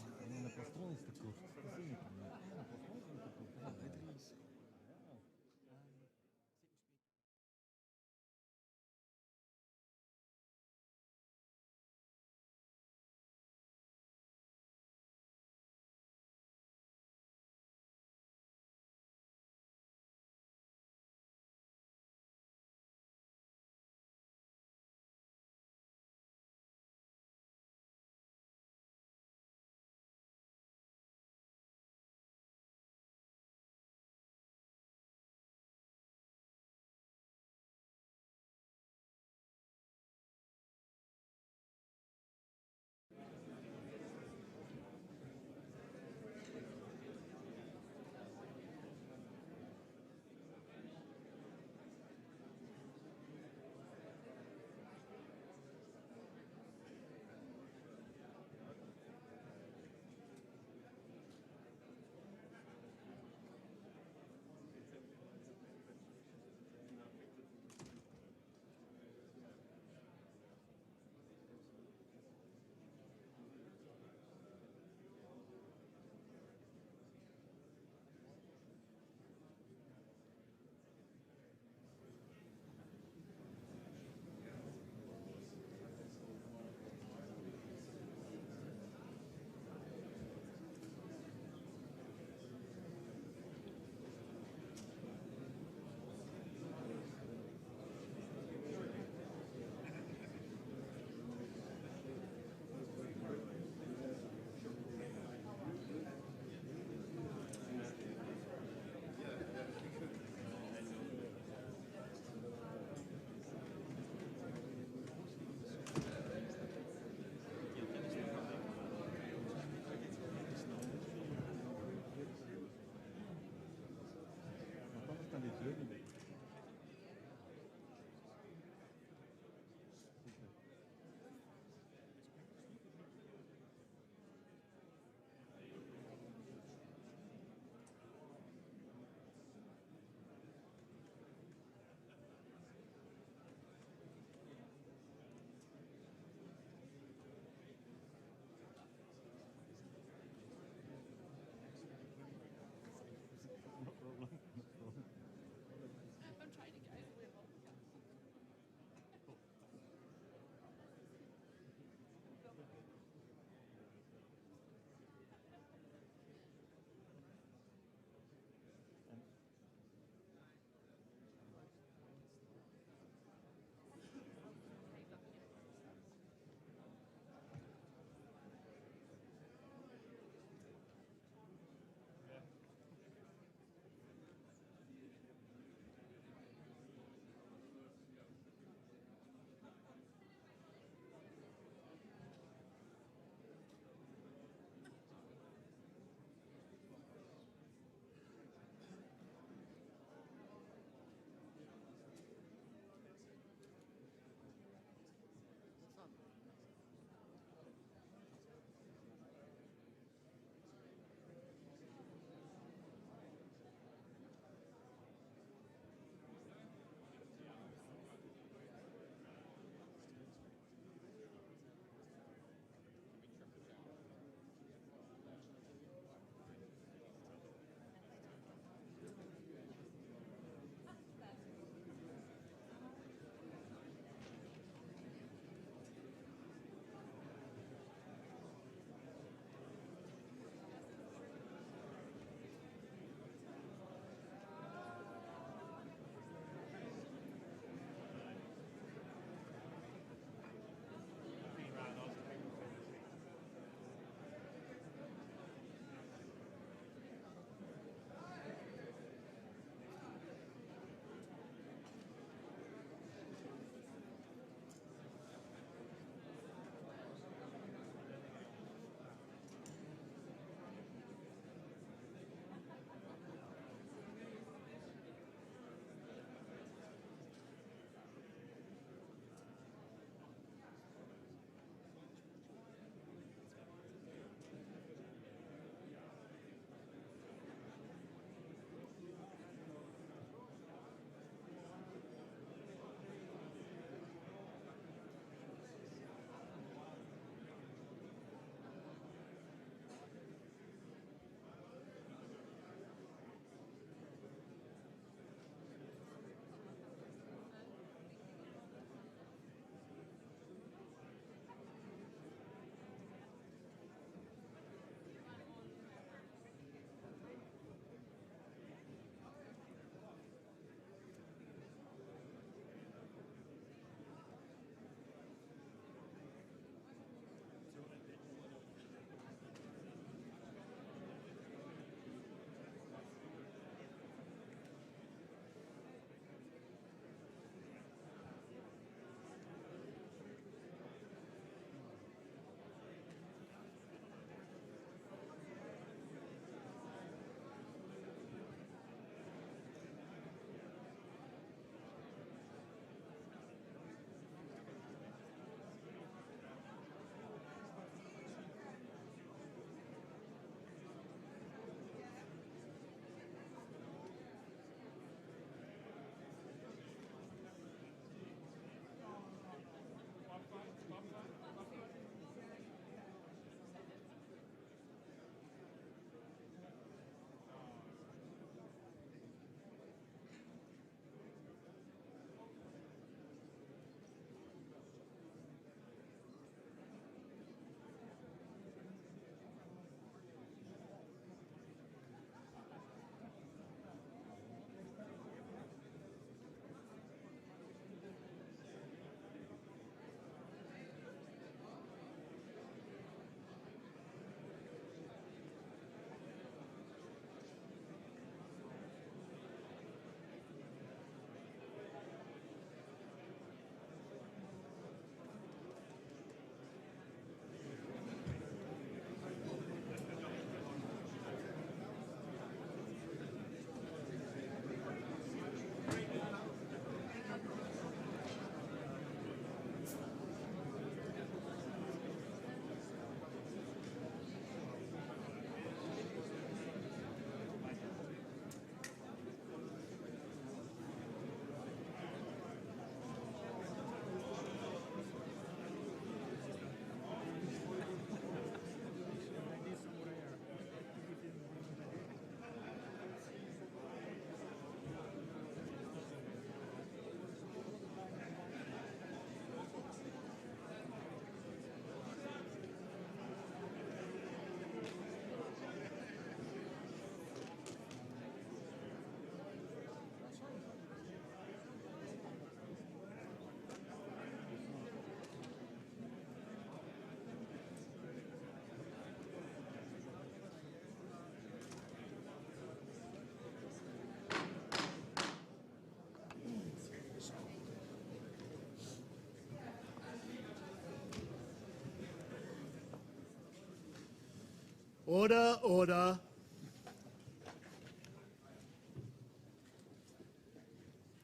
Order, order.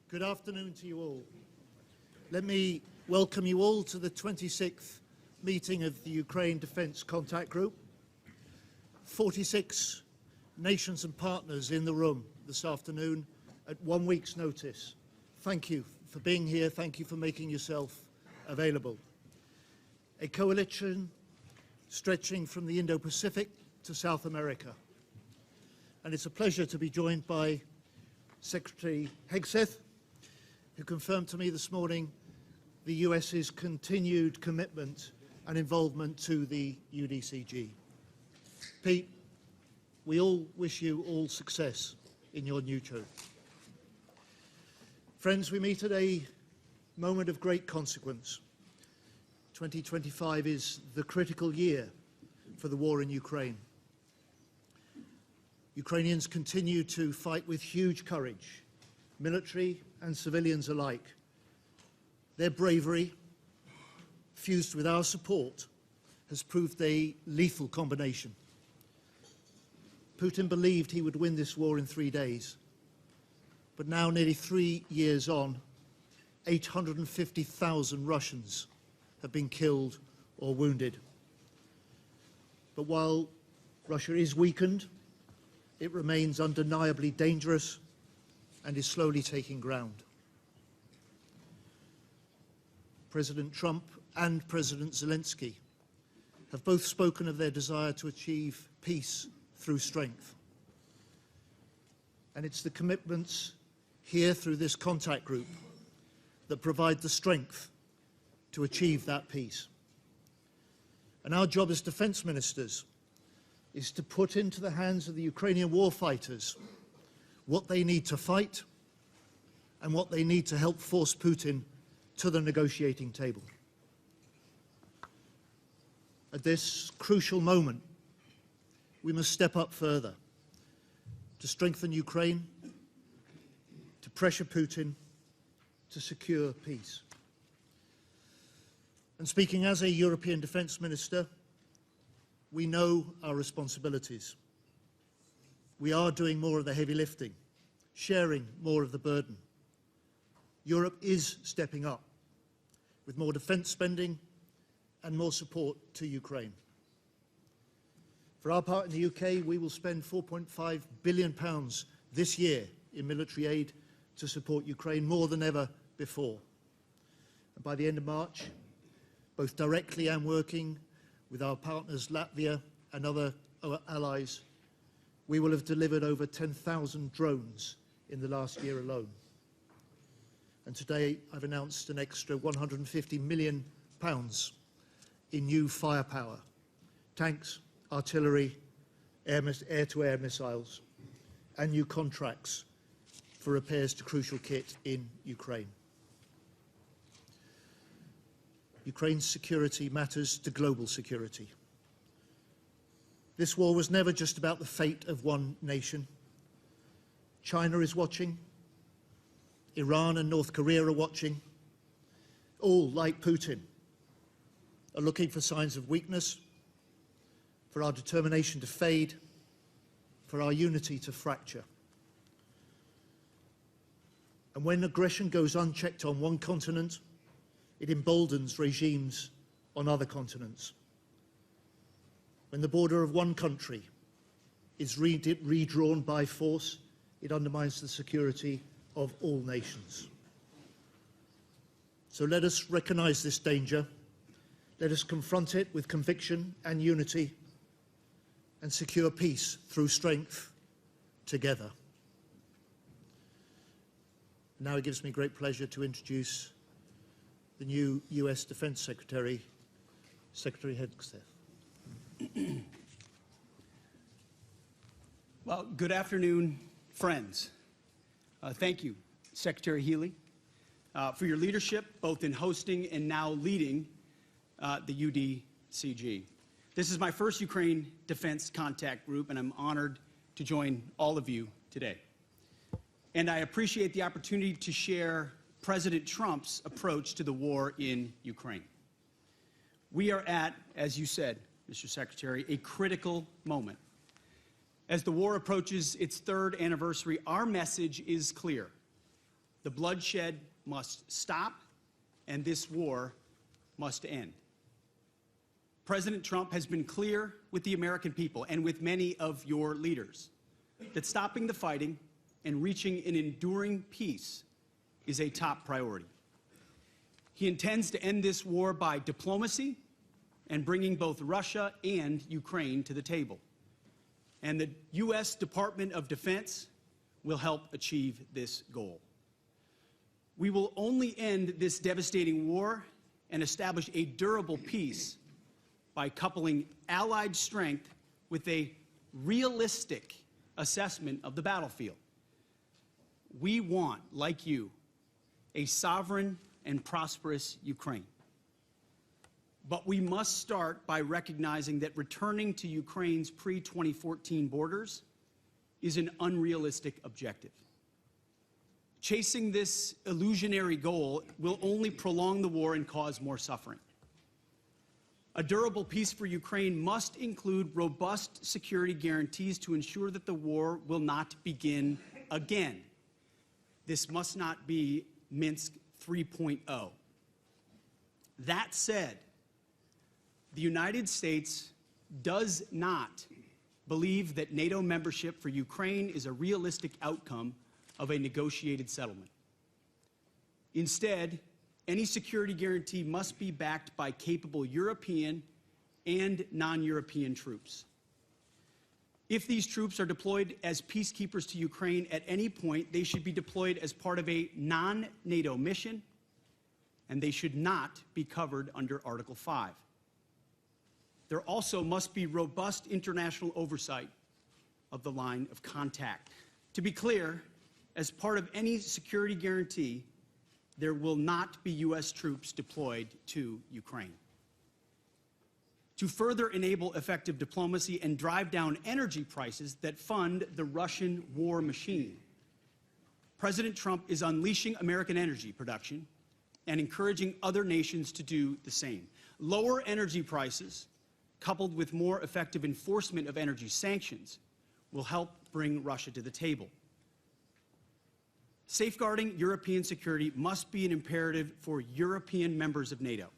Good afternoon to you all. Let me welcome you all to the 26th meeting of the Ukraine Defence Contact Group. 46 nations and partners in the room this afternoon at 1 week's notice. Thank you for being here. Thank you for making yourself available. A coalition stretching from the Indo-Pacific to South America. And it's a pleasure to be joined by Secretary Hegset, who confirmed to me this morning the US's continued commitment and involvement to the UDCG. Pete, we all wish you all success in your new job. Friends, we meet at a moment of great consequence. 2025 is the critical year for the war in Ukraine. Ukrainians continue to fight with huge courage, military and civilians alike. Their bravery, fused with our support, has proved a lethal combination. Putin believed he would win this war in 3 days. But now, nearly 3 years on, 850,000 Russians have been killed or wounded. But while Russia is weakened, it remains undeniably dangerous and is slowly taking ground. President Trump and President Zelensky have both spoken of their desire to achieve peace through strength. And it's the commitments here through this contact group that provide the strength to achieve that peace. And our job as defence ministers is to put into the hands of the Ukrainian war fighters what they need to fight and what they need to help force Putin to the negotiating table. At this crucial moment, we must step up further to strengthen Ukraine, to pressure Putin, to secure peace. And speaking as a European Defence Minister, we know our responsibilities. We are doing more of the heavy lifting, sharing more of the burden. Europe is stepping up with more defence spending and more support to Ukraine. For our part in the UK, we will spend £4.5 billion this year in military aid to support Ukraine, more than ever before. And by the end of March, both directly and working with our partners Latvia and other allies, we will have delivered over 10,000 drones in the last year alone. And today I've announced an extra £150 million in new firepower, tanks, artillery, air-to-air missiles, and new contracts for repairs to crucial kit in Ukraine. Ukraine's security matters to global security. This war was never just about the fate of one nation. China is watching. Iran and North Korea are watching. All, like Putin, are looking for signs of weakness, for our determination to fade, for our unity to fracture. And when aggression goes unchecked on one continent, it emboldens regimes on other continents. When the border of one country is redrawn by force, it undermines the security of all nations. So let us recognise this danger. Let us confront it with conviction and unity and secure peace through strength together. Now it gives me great pleasure to introduce the new US Defense Secretary, Secretary Hegset. Well, good afternoon, friends. Thank you, Secretary Healy, for your leadership, both in hosting and now leading the UDCG. This is my first Ukraine Defense Contact Group, and I'm honored to join all of you today. And I appreciate the opportunity to share President Trump's approach to the war in Ukraine. We are at, as you said, Mr. Secretary, a critical moment. As the war approaches its third anniversary, our message is clear. The bloodshed must stop, and this war must end. President Trump has been clear with the American people and with many of your leaders that stopping the fighting and reaching an enduring peace is a top priority. He intends to end this war by diplomacy and bringing both Russia and Ukraine to the table. And the U.S. Department of Defense will help achieve this goal. We will only end this devastating war and establish a durable peace by coupling allied strength with a realistic assessment of the battlefield. We want, like you, a sovereign and prosperous Ukraine. But we must start by recognizing that returning to Ukraine's pre-2014 borders is an unrealistic objective. Chasing this illusionary goal will only prolong the war and cause more suffering. A durable peace for Ukraine must include robust security guarantees to ensure that the war will not begin again. This must not be Minsk 3.0. That said, the United States does not believe that NATO membership for Ukraine is a realistic outcome of a negotiated settlement. Instead, any security guarantee must be backed by capable European and non-European troops. If these troops are deployed as peacekeepers to Ukraine at any point, they should be deployed as part of a non-NATO mission, and they should not be covered under Article 5. There also must be robust international oversight of the line of contact. To be clear, as part of any security guarantee, there will not be U.S. troops deployed to Ukraine. To further enable effective diplomacy and drive down energy prices that fund the Russian war machine, President Trump is unleashing American energy production and encouraging other nations to do the same. Lower energy prices, coupled with more effective enforcement of energy sanctions, will help bring Russia to the table. Safeguarding European security must be an imperative for European members of NATO.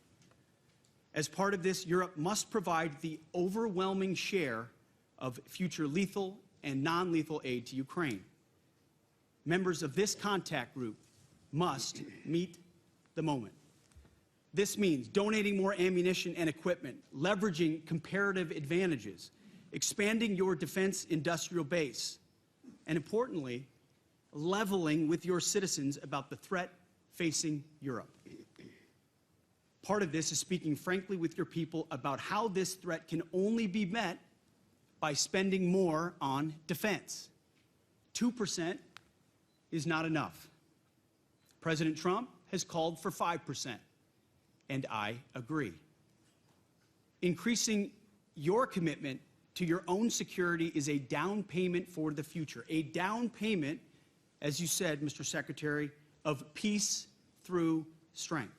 As part of this, Europe must provide the overwhelming share of future lethal and non-lethal aid to Ukraine. Members of this contact group must meet the moment. This means donating more ammunition and equipment, leveraging comparative advantages, expanding your defense industrial base, and importantly, leveling with your citizens about the threat facing Europe. Part of this is speaking frankly with your people about how this threat can only be met by spending more on defense. 2% is not enough. President Trump has called for 5%, and I agree. Increasing your commitment to your own security is a down payment for the future, a down payment, as you said, Mr. Secretary, of peace through strength.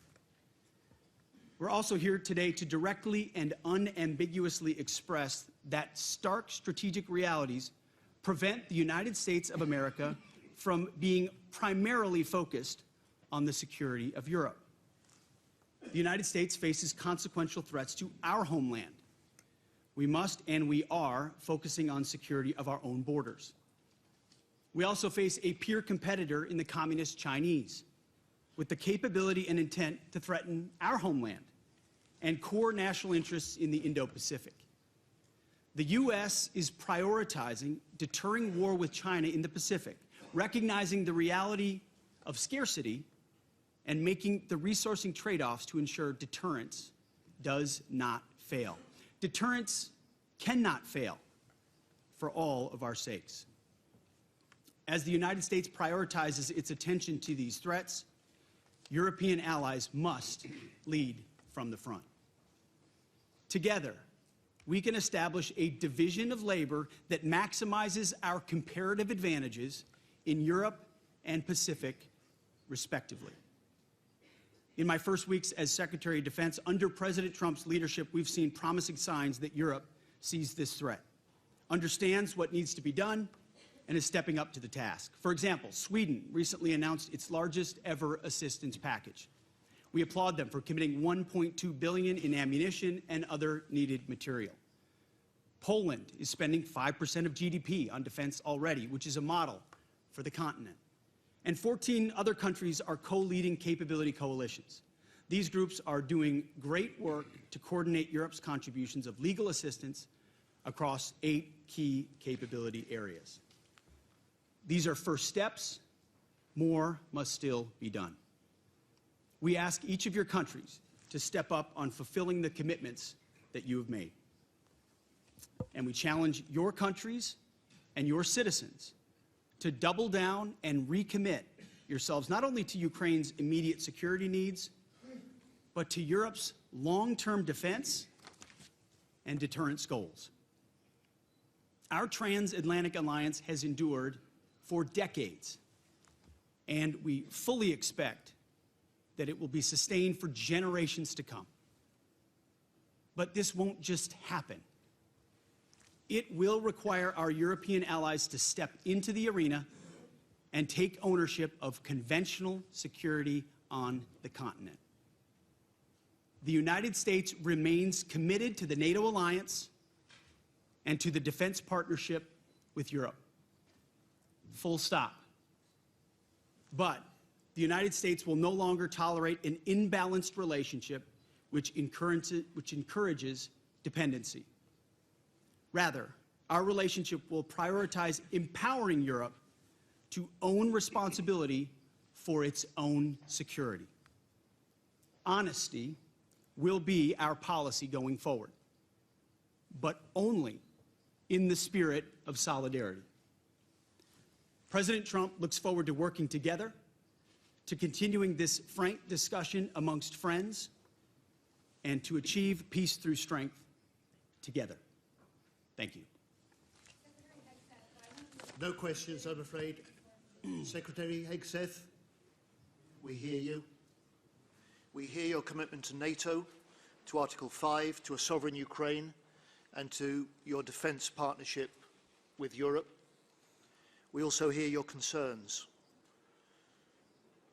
We're also here today to directly and unambiguously express that stark strategic realities prevent the United States of America from being primarily focused on the security of Europe. The United States faces consequential threats to our homeland. We must and we are focusing on security of our own borders. We also face a peer competitor in the communist Chinese with the capability and intent to threaten our homeland and core national interests in the Indo-Pacific. The U.S. is prioritizing deterring war with China in the Pacific, recognizing the reality of scarcity and making the resourcing trade-offs to ensure deterrence does not fail. Deterrence cannot fail for all of our sakes. As the United States prioritizes its attention to these threats, European allies must lead from the front. Together, we can establish a division of labor that maximizes our comparative advantages in Europe and Pacific, respectively. In my first weeks as Secretary of Defense, under President Trump's leadership, we've seen promising signs that Europe sees this threat, understands what needs to be done, and is stepping up to the task. For example, Sweden recently announced its largest ever assistance package. We applaud them for committing $1.2 billion in ammunition and other needed material. Poland is spending 5% of GDP on defense already, which is a model for the continent. And 14 other countries are co-leading capability coalitions. These groups are doing great work to coordinate Europe's contributions of legal assistance across 8 key capability areas. These are first steps. More must still be done. We ask each of your countries to step up on fulfilling the commitments that you have made. And we challenge your countries and your citizens to double down and recommit yourselves not only to Ukraine's immediate security needs, but to Europe's long-term defense and deterrence goals. Our transatlantic alliance has endured for decades, and we fully expect that it will be sustained for generations to come. But this won't just happen. It will require our European allies to step into the arena and take ownership of conventional security on the continent. The United States remains committed to the NATO alliance and to the defense partnership with Europe. Full stop. But the United States will no longer tolerate an imbalanced relationship which encourages dependency. Rather, our relationship will prioritize empowering Europe to own responsibility for its own security. Honesty will be our policy going forward, but only in the spirit of solidarity. President Trump looks forward to working together, to continuing this frank discussion amongst friends, and to achieve peace through strength together. Thank you. No questions, I'm afraid. Secretary Hegset, we hear you. We hear your commitment to NATO, to Article 5, to a sovereign Ukraine, and to your defence partnership with Europe. We also hear your concerns.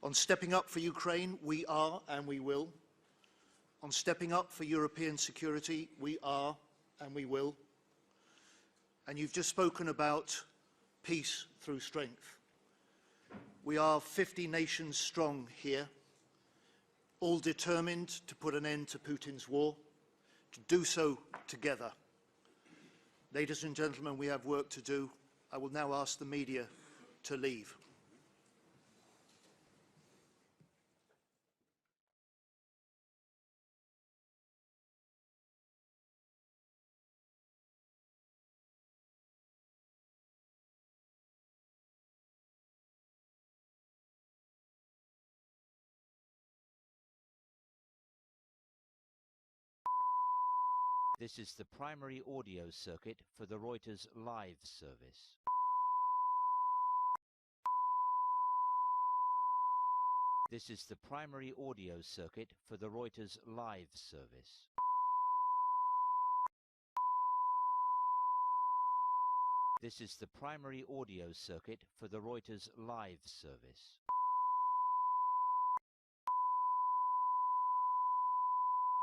On stepping up for Ukraine, we are and we will. On stepping up for European security, we are and we will. And you've just spoken about peace through strength. We are 50 nations strong here, all determined to put an end to Putin's war, to do so together. Ladies and gentlemen, we have work to do. I will now ask the media to leave. This is the primary audio circuit for the Reuters live service. This is the primary audio circuit for the Reuters live service. This is the primary audio circuit for the Reuters live service.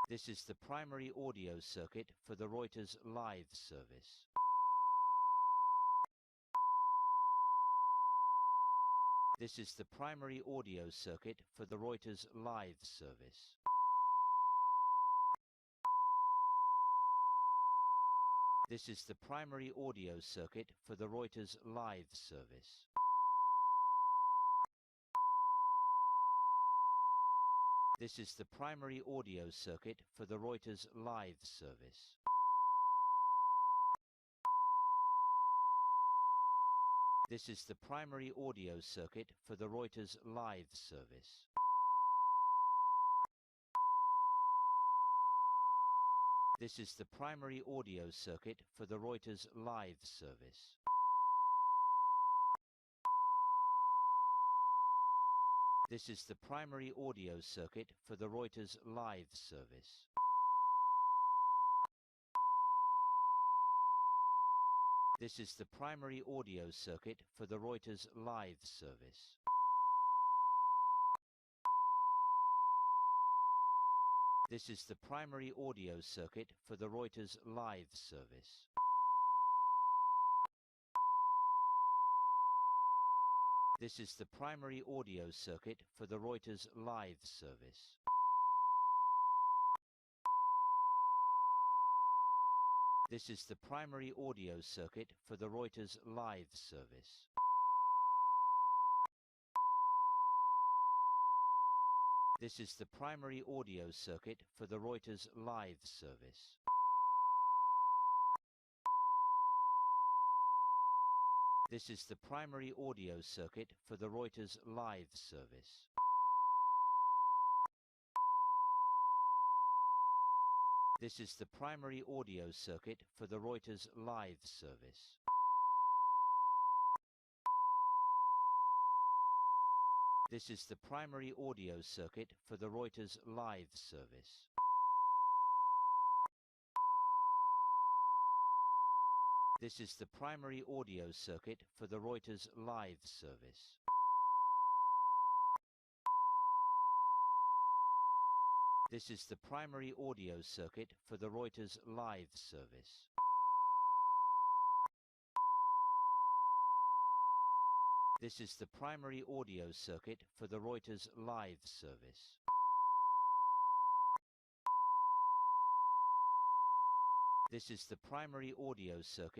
This is the primary audio circuit for the Reuters live service. This is the primary audio circuit for the Reuters live service. This is the primary audio circuit for the Reuters live service. This is the primary audio circuit for the Reuters live service. This is the primary audio circuit for the Reuters live service. This is the primary audio circuit for the Reuters live service. This is the primary audio circuit for the Reuters live service. This is the primary audio circuit for the Reuters live service. This is the primary audio circuit for the Reuters live service. This is the primary audio circuit for the Reuters live service. This is the primary audio circuit for the Reuters live service. This is the primary audio circuit for the Reuters live service. This is the primary audio circuit for the Reuters live service. This is the primary audio circuit for the Reuters live service. This is the primary audio circuit for the Reuters live service. This is the primary audio circuit for the Reuters live service. This is the primary audio circuit for the Reuters live service. This is the primary audio circuit for the Reuters live service. This is the primary audio circuit